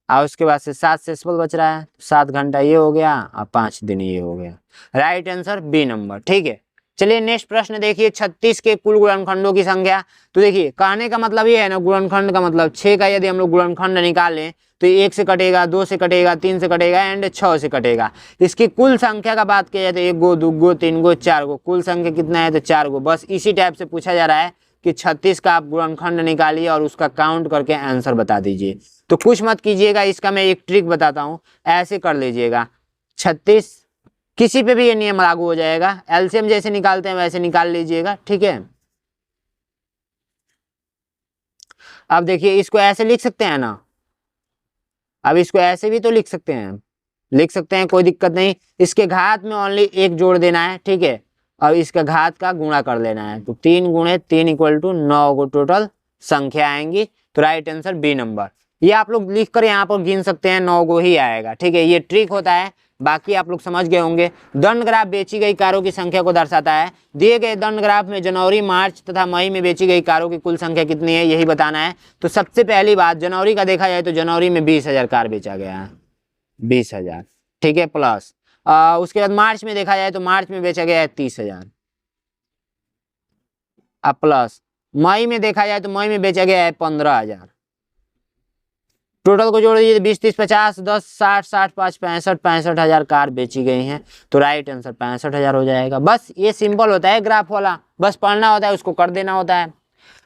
A: और उसके बाद से 7 शेषफल बच रहा है, 7 घंटा ये हो गया और 5 दिन ये हो गया। राइट आंसर बी नंबर, ठीक है। चलिए नेक्स्ट प्रश्न देखिए। 36 के कुल गुणनखंडों की संख्या। तो देखिए कहने का मतलब ये है ना, गुणनखंड का मतलब 6 का यदि हम लोग गुणनखंड निकालें तो 1 से कटेगा, 2 से कटेगा, 3 से कटेगा एंड 6 से कटेगा। इसकी कुल संख्या का बात किया जाए तो 1 गो, 2 गो, 3 गो, 4 गो, कुल संख्या कितना है तो 4 गो। बस इसी टाइप से पूछा जा रहा है कि 36 का आप गुणनखंड निकालिए और उसका काउंट करके आंसर बता दीजिए। तो कुछ मत कीजिएगा, इसका मैं एक ट्रिक बताता हूँ, ऐसे कर लीजिएगा 36, किसी पे भी ये नियम लागू हो जाएगा, एलसीएम जैसे निकालते हैं वैसे निकाल लीजिएगा, ठीक है। अब देखिए इसको ऐसे लिख सकते हैं ना, अब इसको ऐसे भी तो लिख सकते हैं, लिख सकते हैं, कोई दिक्कत नहीं। इसके घात में ओनली 1 जोड़ देना है, ठीक है, और इसका घात का गुणा कर लेना है। तो 3 गुणे 3 इक्वल टू 9 को टोटल संख्या आएंगी। तो राइट आंसर बी नंबर। ये आप लोग लिख कर यहाँ पर गिन सकते हैं, 9 को ही आएगा, ठीक है। ये ट्रिक होता है, बाकी आप लोग समझ गए होंगे। दंड ग्राफ बेची गई कारों की संख्या को दर्शाता है। दिए गए दंड ग्राफ में जनवरी, मार्च तथा मई में बेची गई कारों की कुल संख्या कितनी है, यही बताना है। तो सबसे पहली बात जनवरी का देखा जाए तो जनवरी में 20,000 कार बेचा गया है, 20,000, ठीक है, प्लस उसके बाद मार्च में देखा जाए तो मार्च में बेचा गया है 30,000, अब प्लस मई में देखा जाए तो मई में बेचा गया है 15,000। टोटल को जोड़ दीजिए 20, 30, 50, 10, 60, 60, 5, 65, 65,000 कार बेची गई हैं। तो राइट आंसर 65,000 हो जाएगा। बस ये सिंपल होता है ग्राफ वाला, बस पढ़ना होता है, उसको कर देना होता है।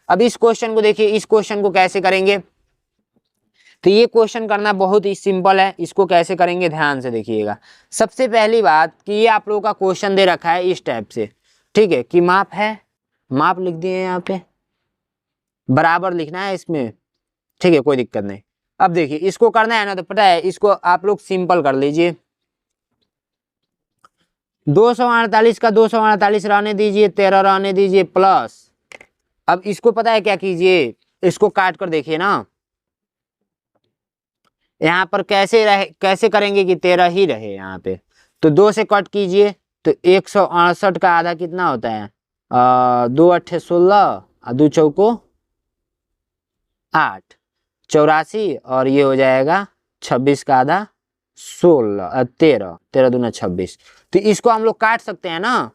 A: अब इस क्वेश्चन को देखिए, इस क्वेश्चन को कैसे करेंगे, तो ये क्वेश्चन करना बहुत ही सिंपल है। इसको कैसे करेंगे ध्यान से देखिएगा। सबसे पहली बात कि ये आप लोगों का क्वेश्चन दे रखा है इस टाइप से, ठीक है, कि माप है, माप लिख दिए यहाँ पे, बराबर लिखना है इसमें, ठीक है, कोई दिक्कत नहीं। अब देखिए इसको करना है ना, तो पता है इसको आप लोग सिंपल कर लीजिए। 248 का 248 रहने दीजिए, 13 रहने दीजिए, प्लस अब इसको पता है क्या कीजिए, इसको काट कर देखिए ना, यहाँ पर कैसे करेंगे कि 13 ही रहे यहाँ पे। तो 2 से कट कीजिए तो 168 का आधा कितना होता है, 2 अट्ठे 16, 2 चौको 8, 84, और ये हो जाएगा 26 का आधा 16, 13, 13 दूना 26। तो इसको हम लोग काट सकते हैं ना,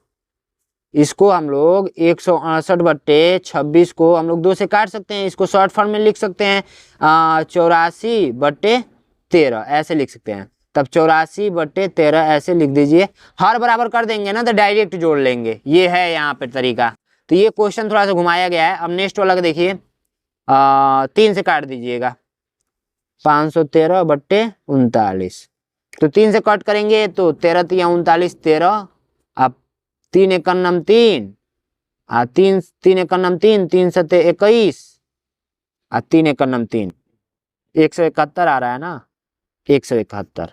A: इसको हम लोग 168/26 को हम लोग 2 से काट सकते हैं। इसको शॉर्ट फॉर्म में लिख सकते हैं 84/13 ऐसे लिख सकते हैं। तब 84/13 ऐसे लिख दीजिए। हर बराबर कर देंगे ना तो डायरेक्ट जोड़ लेंगे, ये है यहाँ पे तरीका। तो ये क्वेश्चन थोड़ा सा घुमाया गया है। अब नेक्स्ट वाला देखिए, 3 से काट दीजिएगा, 513/39। तो 3 से कट करेंगे तो 13 तिया 39, 13, अब 3 एकम 3, 3 एकम 3, 3 सते 21, 3 एकम 3, 171 आ रहा है ना, 171।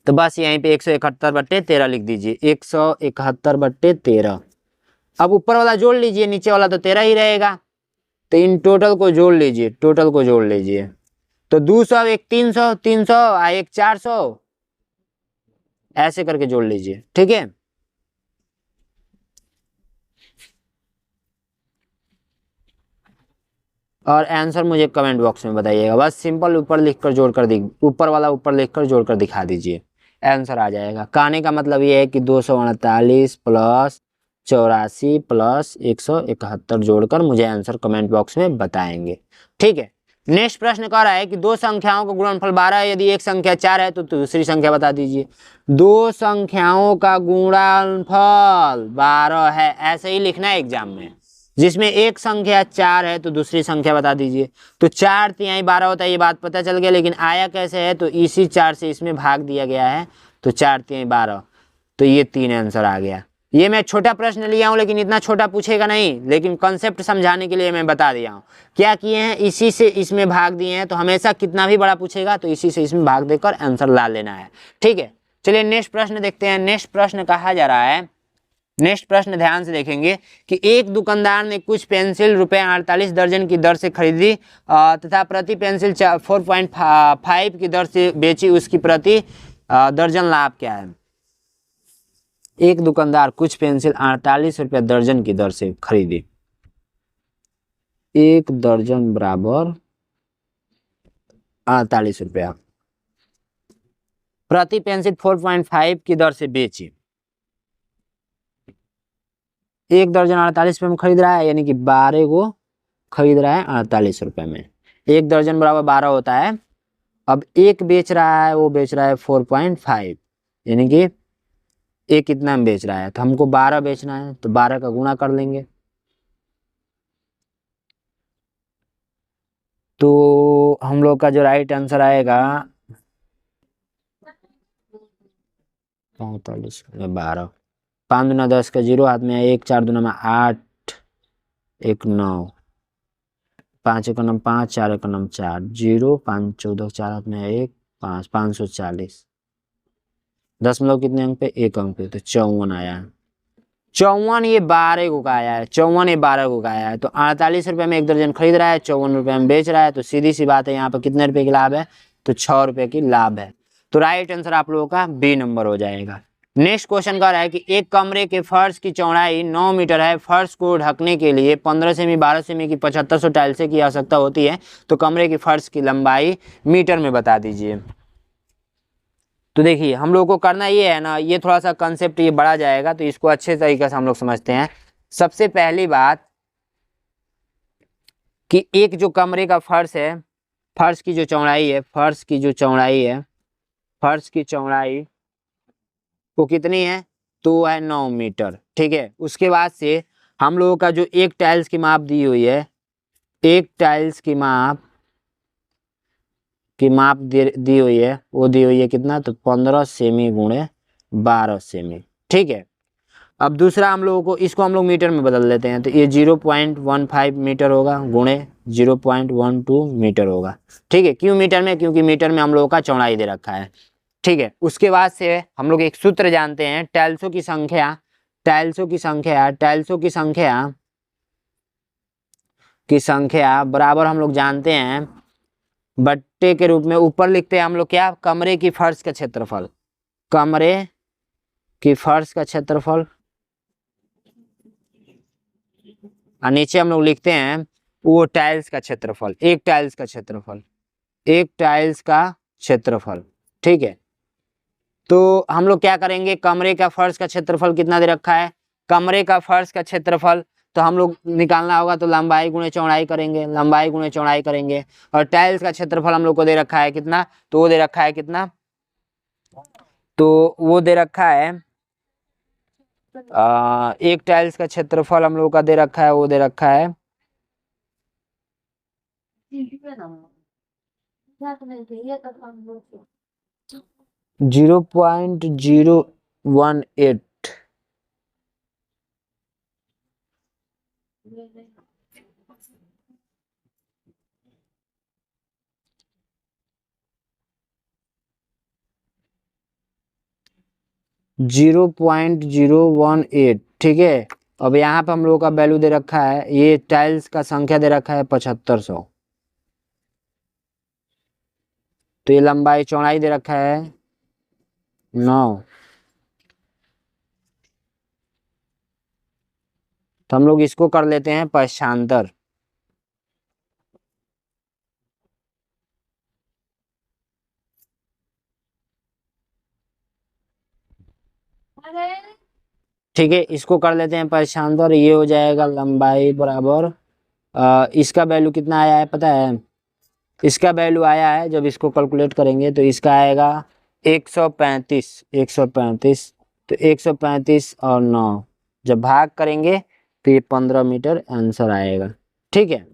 A: तो बस यहीं पे 171/13 लिख दीजिए, 171/13। अब ऊपर वाला जोड़ लीजिए, नीचे वाला तो 13 ही रहेगा। तो इन टोटल को जोड़ लीजिए, टोटल को जोड़ लीजिए। तो 200, एक 300, 300, एक 400, ऐसे करके जोड़ लीजिए, ठीक है। और आंसर मुझे कमेंट बॉक्स में बताइएगा। बस सिंपल ऊपर लिखकर जोड़कर ऊपर वाला ऊपर लिखकर जोड़कर दिखा दीजिए, आंसर आ जाएगा। कहने का मतलब ये है कि 248 प्लस 84 प्लस 171 जोड़कर मुझे आंसर कमेंट बॉक्स में बताएंगे, ठीक है। नेक्स्ट प्रश्न कह रहा है कि दो संख्याओं का गुणनफल 12 है, यदि एक संख्या 4 है तो दूसरी संख्या बता दीजिए। दो संख्याओं का गुणनफल 12 है, ऐसे ही लिखना है एग्जाम में। जिसमें एक संख्या 4 है तो दूसरी संख्या बता दीजिए। तो 4 तिहाई 12 होता है, ये बात पता चल गया, लेकिन आया कैसे है, तो इसी 4 से इसमें भाग दिया गया है, तो 4 तिहाई 12, तो ये 3 आंसर आ गया। ये मैं छोटा प्रश्न लिया हूं, लेकिन इतना छोटा पूछेगा नहीं, लेकिन कॉन्सेप्ट समझाने के लिए मैं बता दिया हूं। क्या किए हैं, इसी से इसमें भाग दिए हैं, तो हमेशा कितना भी बड़ा पूछेगा तो इसी से इसमें भाग देकर आंसर ला लेना है, ठीक है। चलिए नेक्स्ट प्रश्न देखते हैं। नेक्स्ट प्रश्न कहा जा रहा है, नेक्स्ट प्रश्न ध्यान से देखेंगे कि एक दुकानदार ने कुछ पेंसिल रुपए 48 दर्जन की दर से खरीदी तथा प्रति पेंसिल 4.5 की दर से बेची, उसकी प्रति दर्जन लाभ क्या है। एक दुकानदार कुछ पेंसिल 48 रुपये दर्जन की दर से खरीदी, एक दर्जन बराबर 48 रुपया, प्रति पेंसिल 4.5 की दर से बेची। एक दर्जन 48 रुपये में खरीद रहा है, यानी कि 12 को खरीद रहा है 48 रुपये में।
B: 1 दर्जन बराबर 12 होता है। अब एक बेच रहा है, वो बेच रहा है 4.5, यानी कि एक कितना में बेच रहा है, तो हमको 12 बेचना है, तो 12 का गुणा कर लेंगे। तो हम लोग का जो राइट आंसर आएगा 45 में 12, 5 दूना 10 का 0 हाथ में है, 1 4 दूना में 8, 1 9, 5 एक नम 5, 4 एक नम 4, 0 5 14 4 हाथ में है 1 5, 540। दशमलव कितने अंक पे? 1 अंक पे, तो 54 आया है। 54 ये 12 को का आया है, 54 ये 12 को का आया है। तो 48 रुपए में 1 दर्जन खरीद रहा है, 54 रुपए में बेच रहा है, तो सीधी सी बात है यहाँ पर कितने रुपए की लाभ है? तो 6 रुपए की लाभ है। तो राइट आंसर आप लोगों का बी नंबर हो जाएगा। नेक्स्ट क्वेश्चन कह रहा है कि एक कमरे के फर्श की चौड़ाई 9 मीटर है, फर्श को ढकने के लिए 15 सेमी 12 सेमी की 7500 टाइल्स की आवश्यकता होती है, तो कमरे की फर्श की लंबाई मीटर में बता दीजिए। तो देखिए हम लोग को करना ये है ना, ये थोड़ा सा कंसेप्ट ये बढ़ा जाएगा, तो इसको अच्छे तरीके से हम लोग समझते हैं। सबसे पहली बात कि एक जो कमरे का फर्श है, फर्श की जो चौड़ाई है, फर्श की जो चौड़ाई है, फर्श की चौड़ाई वो कितनी है? तो है 9 मीटर, ठीक है। उसके बाद से हम लोगों का जो एक टाइल्स की माप दी हुई है, एक टाइल्स की माप दी हुई है, वो दी हुई है कितना? तो 15 सेमी गुणे 12 सेमी, ठीक है। अब दूसरा हम लोगों को इसको हम लोग मीटर में बदल देते हैं, तो ये 0.15 मीटर होगा गुणे 0.12 मीटर होगा, ठीक है। क्यों मीटर में? क्योंकि मीटर में हम लोगों का चौड़ाई दे रखा है, ठीक है। उसके बाद से हम लोग एक सूत्र जानते हैं, टाइल्सों की संख्या, टाइल्सों की संख्या, टाइल्सों की संख्या की संख्या बराबर हम लोग जानते हैं बट्टे के रूप में, ऊपर लिखते हैं हम लोग क्या? कमरे की फर्श का क्षेत्रफल, कमरे की फर्श का क्षेत्रफल, और नीचे हम लोग लिखते हैं वो टाइल्स का क्षेत्रफल, एक टाइल्स का क्षेत्रफल, एक टाइल्स का क्षेत्रफल, ठीक है। तो हम लोग क्या करेंगे? कमरे का फर्श का क्षेत्रफल कितना दे रखा है? कमरे का फर्श का क्षेत्रफल तो हम लोग निकालना होगा, तो लंबाई गुणे चौड़ाई करेंगे, लंबाई गुणे चौड़ाई करेंगे। और टाइल्स का क्षेत्रफल हम लोग को दे रखा है कितना? तो वो दे रखा है कितना? तो वो दे रखा है एक टाइल्स का क्षेत्रफल हम लोग का दे रखा है, वो दे रखा है 0.018, 0.018, ठीक है। अब यहाँ पे हम लोगों का वैल्यू दे रखा है, ये टाइल्स का संख्या दे रखा है 7500, तो ये लंबाई चौड़ाई दे रखा है 9, तो हम लोग इसको कर लेते हैं पक्षांतर, ठीक है। इसको कर लेते हैं पक्षांतर, ये हो जाएगा लंबाई बराबर इसका वैल्यू कितना आया है पता है? इसका वैल्यू आया है, जब इसको कैलकुलेट करेंगे तो इसका आएगा 135, 135। तो 135 और 9 जब भाग करेंगे तो ये 15 मीटर आंसर आएगा, ठीक है।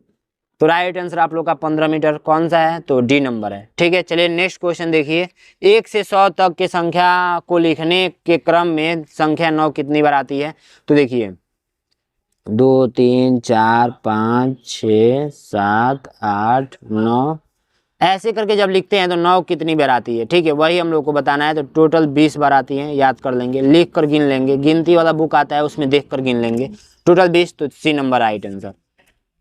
B: तो राइट आंसर आप लोग का 15 मीटर कौन सा है? तो डी नंबर है, ठीक है। चलिए नेक्स्ट क्वेश्चन देखिए, 1 से 100 तक के संख्या को लिखने के क्रम में संख्या 9 कितनी बार आती है? तो देखिए 2 3 4 5 6 7 8 9, ऐसे करके जब लिखते हैं तो 9 कितनी बार आती है, ठीक है, वही हम लोग को बताना है। तो टोटल 20 बार आती है, याद कर लेंगे, लिख कर गिन लेंगे, गिनती वाला बुक आता है उसमें देख कर गिन लेंगे, टोटल 20, तो सी नंबर राइट आंसर।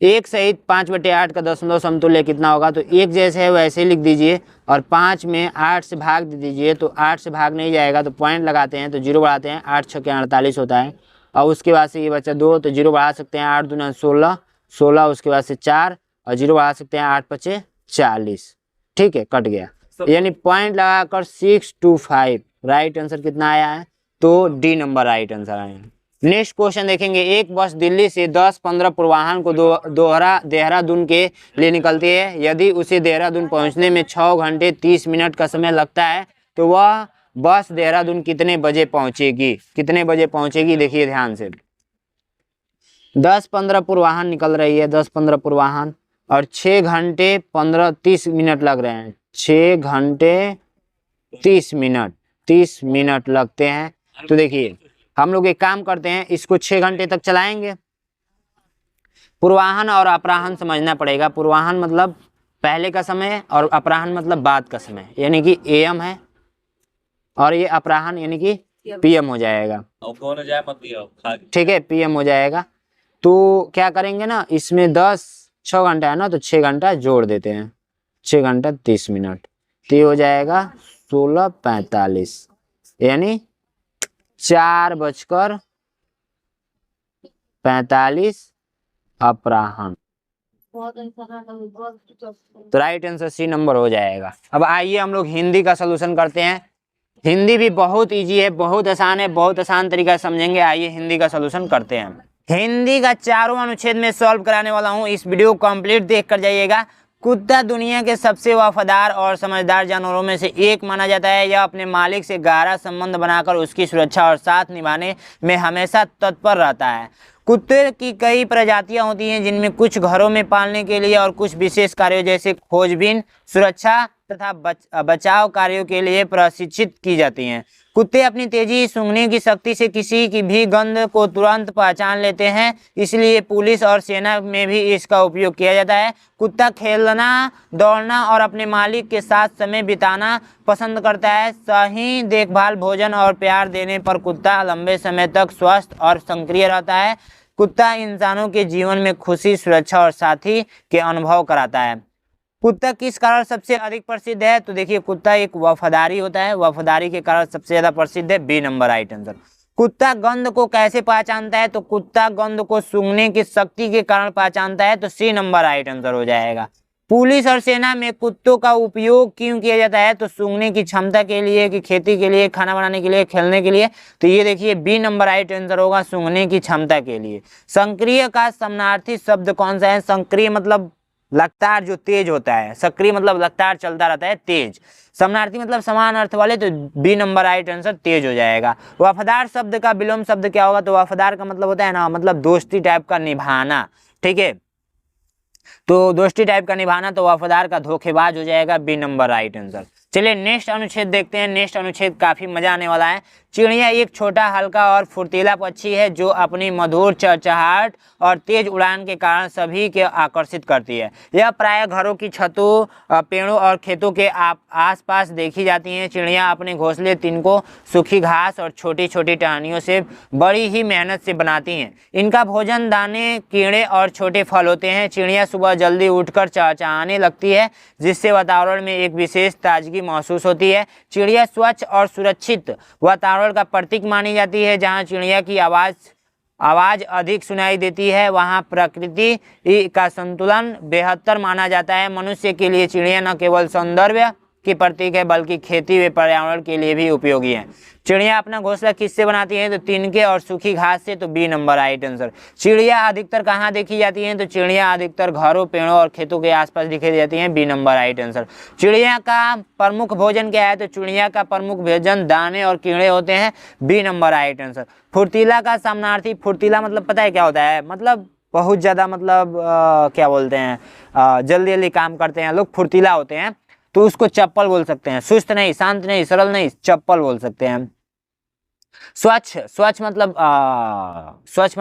B: 1 सहित 5/8 का दशमलव समतुल्य कितना होगा? तो 1 जैसे है वैसे ही लिख दीजिए, और 5 में 8 से भाग दे दीजिए, तो 8 से भाग नहीं जाएगा तो पॉइंट लगाते हैं, तो 0 बढ़ाते हैं, 8 6 48 होता है। और उसके बाद से ये बच्चा 2, तो 0 बढ़ा सकते हैं, 8 दूना 16, 16, उसके बाद से 4, और 0 बढ़ा सकते हैं, 8 5 40, ठीक है, कट गया। यानी पॉइंट लगाकर 625, राइट आंसर कितना आया है? तो डी नंबर राइट आंसर आया है। नेक्स्ट क्वेश्चन देखेंगे, एक बस दिल्ली से 10-15 पूर्वाह्न को देहरादून के लिए निकलती है। यदि उसे देहरादून पहुंचने में 6 घंटे 30 मिनट का समय लगता है तो वह बस देहरादून कितने बजे पहुंचेगी? कितने बजे पहुंचेगी देखिए ध्यान से। 10-15 पूर्वाह्न निकल रही है, 10-15 पूर्वाह्न, और 6 घंटे 15-30 मिनट लग रहे हैं। 6 घंटे 30 मिनट लगते हैं। तो देखिए हम लोग एक काम करते हैं, इसको 6 घंटे तक चलाएंगे। पूर्वाह्न और अपराह्न समझना पड़ेगा। पूर्वाह्न मतलब पहले का समय और अपराह्न मतलब बाद का समय, यानी कि एएम है, और ये अपराह्न यानी कि पीएम हो जाएगा। ठीक है, पीएम हो जाएगा। तो क्या करेंगे ना, इसमें 6 घंटा है ना, तो 6 घंटा जोड़ देते हैं, 6 घंटा 30 मिनट, तो ये हो जाएगा 16:45, यानी 4:45 अपराह्न। तो राइट आंसर सी नंबर हो जाएगा। अब आइए हम लोग हिंदी का सलूशन करते हैं। हिंदी भी बहुत इजी है, बहुत आसान है, बहुत आसान तरीका से समझेंगे। आइए हिंदी का सलूशन करते हैं। हिंदी का चारों अनुच्छेद में सॉल्व कराने वाला हूँ, इस वीडियो को कंप्लीट देख कर जाइएगा। कुत्ता दुनिया के सबसे वफादार और समझदार जानवरों में से एक माना जाता है। यह अपने मालिक से गहरा संबंध बनाकर उसकी सुरक्षा और साथ निभाने में हमेशा तत्पर रहता है। कुत्ते की कई प्रजातियां होती हैं, जिनमें कुछ घरों में पालने के लिए और कुछ विशेष कार्यों जैसे खोजबीन, सुरक्षा तथा बचाव कार्यों के लिए प्रशिक्षित की जाती हैं। कुत्ते अपनी तेजी, सूंघने की शक्ति से किसी की भी गंध को तुरंत पहचान लेते हैं, इसलिए पुलिस और सेना में भी इसका उपयोग किया जाता है। कुत्ता खेलना, दौड़ना और अपने मालिक के साथ समय बिताना पसंद करता है। सही देखभाल, भोजन और प्यार देने पर कुत्ता लंबे समय तक स्वस्थ और सक्रिय रहता है। कुत्ता इंसानों के जीवन में खुशी, सुरक्षा और साथी के अनुभव कराता है। कुत्ता किस कारण सबसे अधिक प्रसिद्ध है? तो देखिए कुत्ता एक वफादारी होता है, वफादारी के कारण सबसे ज्यादा प्रसिद्ध है, बी नंबर राइट आंसर। कुत्ता गंध को कैसे पहचानता है? तो कुत्ता गंध को सूंघने की शक्ति के कारण पहचानता है, तो सी नंबर राइट आंसर हो जाएगा। पुलिस और सेना में कुत्तों का उपयोग क्यों किया जाता है? तो सूंघने की क्षमता के लिए, कि खेती के लिए, खाना बनाने के लिए, खेलने के लिए, तो ये देखिए बी नंबर राइट आंसर होगा, सूंघने की क्षमता के लिए। सक्रिय का समानार्थी शब्द कौन सा है? सक्रिय मतलब लगातार जो तेज होता है, सक्रिय मतलब लगातार चलता रहता है, तेज। समानार्थी मतलब समान अर्थ वाले, तो बी नंबर राइट आंसर तेज हो जाएगा। वफादार शब्द का विलोम शब्द क्या होगा? तो वफादार का मतलब होता है ना, मतलब दोस्ती टाइप का निभाना। ठीक है, तो दोस्ती टाइप का निभाना, तो वफादार का धोखेबाज हो जाएगा, बी नंबर राइट आंसर। चलिए नेक्स्ट अनुच्छेद देखते हैं। नेक्स्ट अनुच्छेद काफी मजा आने वाला है। चिड़िया एक छोटा, हल्का और फुर्तीला पक्षी है जो अपनी मधुर चहचहाहट और तेज उड़ान के कारण सभी के आकर्षित करती है। यह प्रायः घरों की छतों, पेड़ों और खेतों के आसपास देखी जाती हैं। चिड़िया अपने घोंसले तिनकों, सूखी घास और छोटी छोटी टहनियों से बड़ी ही मेहनत से बनाती हैं। इनका भोजन दाने, कीड़े और छोटे फल होते हैं। चिड़िया सुबह जल्दी उठकर चहचहाने लगती है, जिससे वातावरण में एक विशेष ताजगी महसूस होती है। चिड़िया स्वच्छ और सुरक्षित वातावरण का प्रतीक मानी जाती है। जहां चिड़िया की आवाज अधिक सुनाई देती है, वहां प्रकृति का संतुलन बेहतर माना जाता है। मनुष्य के लिए चिड़िया न केवल सौंदर्य की प्रतीक है, बल्कि खेती व पर्यावरण के लिए भी उपयोगी है। चिड़िया अपना घोंसला किससे बनाती है? तो तिनके और सूखी घास से, तो बी नंबर राइट आंसर। चिड़िया अधिकतर कहाँ देखी जाती है? तो चिड़िया अधिकतर घरों, पेड़ों और खेतों के आसपास दिखाई जाती हैं, बी नंबर राइट आंसर। चिड़िया का प्रमुख भोजन क्या है? तो चिड़िया का प्रमुख भोजन दाने और कीड़े होते हैं, बी नंबर राइट आंसर। फुर्तीला का समानार्थी, फुर्तीला मतलब पता है क्या होता है? मतलब बहुत ज्यादा, मतलब क्या बोलते हैं, जल्दी जल्दी काम करते हैं लोग, फुर्तीला होते हैं, तो उसको चप्पल बोल सकते हैं। सुस्त नहीं, शांत नहीं, सरल नहीं, चप्पल बोल सकते हैं। स्वच्छ, स्वच्छ मतलब स्वच्छ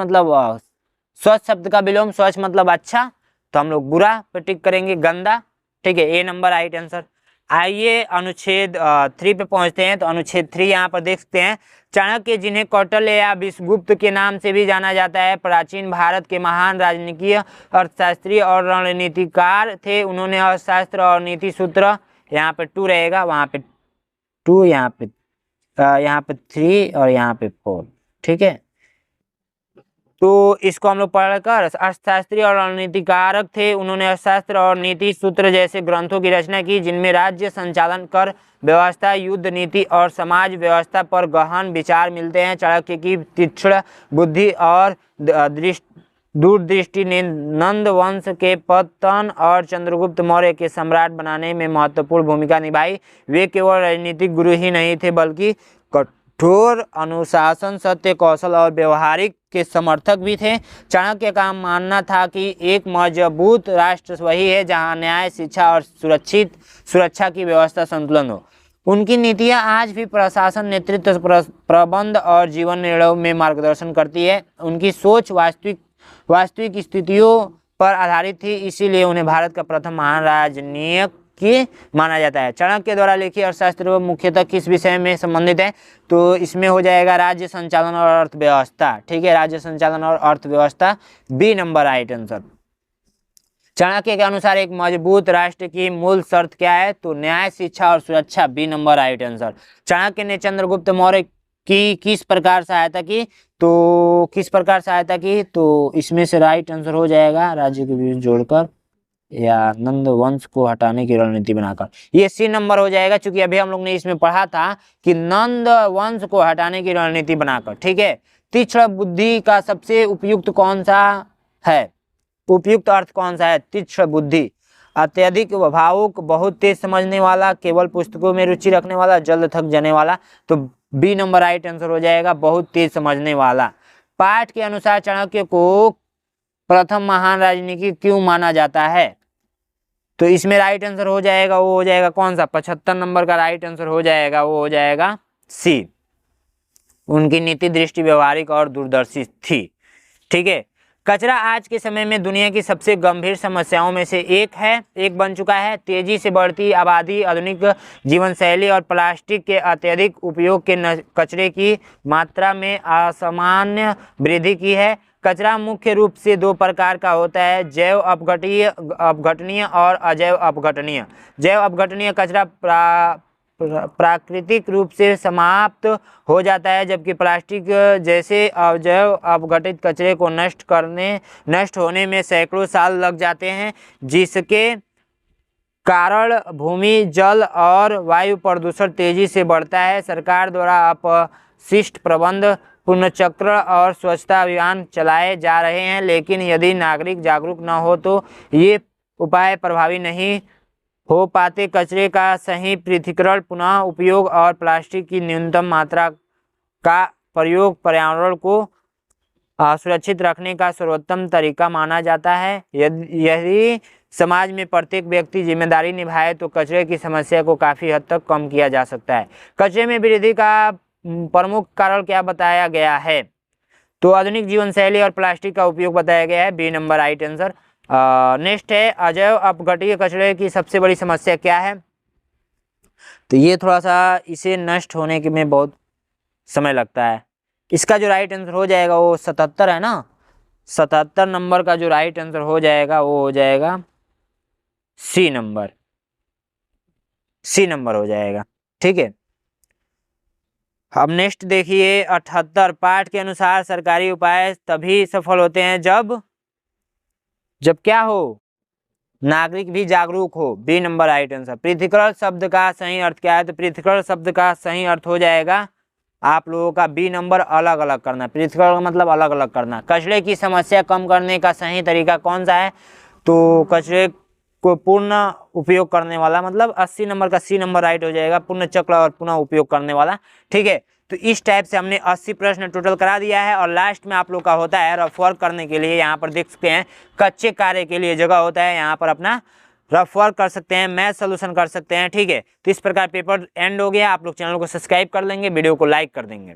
B: शब्द का विलोम स्वच्छ मतलब अच्छा, तो हम लोग बुरा पे टिक करेंगे, गंदा। ठीक है, ए नंबर राइट आंसर। आइए अनुच्छेद 3 पे पहुंचते हैं। तो अनुच्छेद 3 यहाँ पर देख सकते हैं। चाणक्य, जिन्हें कौटिल्य या विश्वगुप्त के नाम से भी जाना जाता है, प्राचीन भारत के महान राजनीतिज्ञ, अर्थशास्त्री और रणनीतिकार थे। उन्होंने अर्थशास्त्र और नीति सूत्र, यहाँ पे 2 रहेगा, वहाँ पे 2, यहाँ पे 3 और यहाँ पे 4। ठीक है,
A: तो इसको हम लोग पढ़कर अर्थशास्त्री और रणनीतिकारक थे। उन्होंने अर्थशास्त्र और नीति सूत्र जैसे ग्रंथों की रचना की जिनमें राज्य संचालन, कर व्यवस्था, युद्ध नीति और समाज व्यवस्था पर गहन विचार मिलते हैं। चाणक्य की तीक्ष्ण बुद्धि और दूरदृष्टि ने नंद वंश के पतन और चंद्रगुप्त मौर्य के सम्राट बनाने में महत्वपूर्ण भूमिका निभाई। वे केवल राजनीतिक गुरु ही नहीं थे बल्कि कठोर अनुशासन, सत्य, कौशल और व्यवहारिक के समर्थक भी थे। चाणक्य का मानना था कि एक मजबूत राष्ट्र वही है जहां न्याय, शिक्षा और सुरक्षा की व्यवस्था संतुलन हो। उनकी नीतियां आज भी प्रशासन, नेतृत्व, प्रबंध और जीवन निर्णयों में मार्गदर्शन करती है। उनकी सोच वास्तविक स्थितियों पर आधारित थी, इसीलिए उन्हें भारत का प्रथम महान राजनीतिज्ञ माना जाता है। चाणक्य द्वारा लिखी अर्थशास्त्र मुख्यतः किस विषय में संबंधित है? तो इसमें हो जाएगा राज्य संचालन और अर्थव्यवस्था। ठीक है, राज्य संचालन और अर्थव्यवस्था, B number right answer. Chanakya के अनुसार एक मजबूत राष्ट्र की मूल शर्त क्या है? तो न्याय, शिक्षा और सुरक्षा, B number right answer. Chanakya ने चंद्रगुप्त मौर्य की किस प्रकार सहायता की? तो इसमें से राइट आंसर हो जाएगा राज्य के बीच जोड़कर या नंद वंश को हटाने की रणनीति बनाकर। ये सी नंबर हो जाएगा, क्योंकि अभी हम लोग ने इसमें पढ़ा था कि नंद वंश को हटाने की रणनीति बनाकर। ठीक है, तीक्ष्ण बुद्धि का सबसे उपयुक्त कौन सा है? उपयुक्त अर्थ कौन सा है? तीक्ष्ण बुद्धि, अत्यधिक भावुक, बहुत तेज समझने वाला, केवल पुस्तकों में रुचि रखने वाला, जल्द थक जाने वाला। तो बी नंबर राइट आंसर हो जाएगा, बहुत तेज समझने वाला। पाठ के अनुसार चाणक्य को प्रथम महान राजनीतिज्ञ क्यों माना जाता है? तो इसमें राइट आंसर हो जाएगा, वो हो जाएगा कौन सा? 75 नंबर का राइट आंसर हो जाएगा, वो हो जाएगा सी। उनकी नीति, दृष्टि व्यवहारिक और दूरदर्शी थी। ठीक है, कचरा आज के समय में दुनिया की सबसे गंभीर समस्याओं में से एक बन चुका है। तेजी से बढ़ती आबादी, आधुनिक जीवन शैली और प्लास्टिक के अत्यधिक उपयोग के कचरे की मात्रा में असामान्य वृद्धि की है। कचरा मुख्य रूप से दो प्रकार का होता है, जैव अपघटनीय और अजैव अपघटनीय। जैव अपघटनीय कचरा प्राकृतिक रूप से समाप्त हो जाता है, जबकि प्लास्टिक जैसे अजैव अपघटित कचरे को नष्ट होने में सैकड़ों साल लग जाते हैं, जिसके कारण भूमि, जल और वायु प्रदूषण तेजी से बढ़ता है। सरकार द्वारा अपशिष्ट प्रबंधन, पुनर्चक्र और स्वच्छता अभियान चलाए जा रहे हैं, लेकिन यदि नागरिक जागरूक न हो तो ये उपाय प्रभावी नहीं हो पाते। कचरे का सही पृथक्करण, पुनः उपयोग और प्लास्टिक की न्यूनतम मात्रा का प्रयोग पर्यावरण को सुरक्षित रखने का सर्वोत्तम तरीका माना जाता है। यदि समाज में प्रत्येक व्यक्ति जिम्मेदारी निभाए तो कचरे की समस्या को काफ़ी हद तक कम किया जा सकता है। कचरे में वृद्धि का प्रमुख कारण क्या बताया गया है? तो आधुनिक जीवन शैली और प्लास्टिक का उपयोग बताया गया है, B number right answer. Next है, अजैव अपघटनीय कचरे की सबसे बड़ी समस्या क्या है? तो ये थोड़ा सा इसे नष्ट होने के में बहुत समय लगता है। इसका जो राइट आंसर हो जाएगा वो 77 है ना, 77 नंबर का जो राइट आंसर हो जाएगा वो हो जाएगा सी नंबर हो जाएगा। ठीक है, अब नेक्स्ट देखिए 78। पाठ के अनुसार सरकारी उपाय तभी सफल होते हैं जब क्या हो? नागरिक भी जागरूक हो, बी नंबर राइट आंसर। पृथक्करण शब्द का सही अर्थ क्या है? तो पृथक्करण शब्द का सही अर्थ हो जाएगा आप लोगों का बी नंबर, अलग अलग करना। पृथक्करण मतलब अलग अलग करना। कचरे की समस्या कम करने का सही तरीका कौन सा है? तो कचरे को पूर्ण उपयोग करने वाला, मतलब 80 नंबर का सी नंबर राइट हो जाएगा, पूर्ण चक्र और पुनः उपयोग करने वाला। ठीक है, तो इस टाइप से हमने 80 प्रश्न टोटल करा दिया है। और लास्ट में आप लोग का होता है रफ वर्क करने के लिए। यहाँ पर देख सकते हैं कच्चे कार्य के लिए जगह होता है, यहाँ पर अपना रफ वर्क कर सकते हैं, मैथ सोल्यूशन कर सकते हैं। ठीक है, तो इस प्रकार पेपर एंड हो गया। आप लोग चैनल को सब्सक्राइब कर लेंगे, वीडियो को लाइक कर देंगे।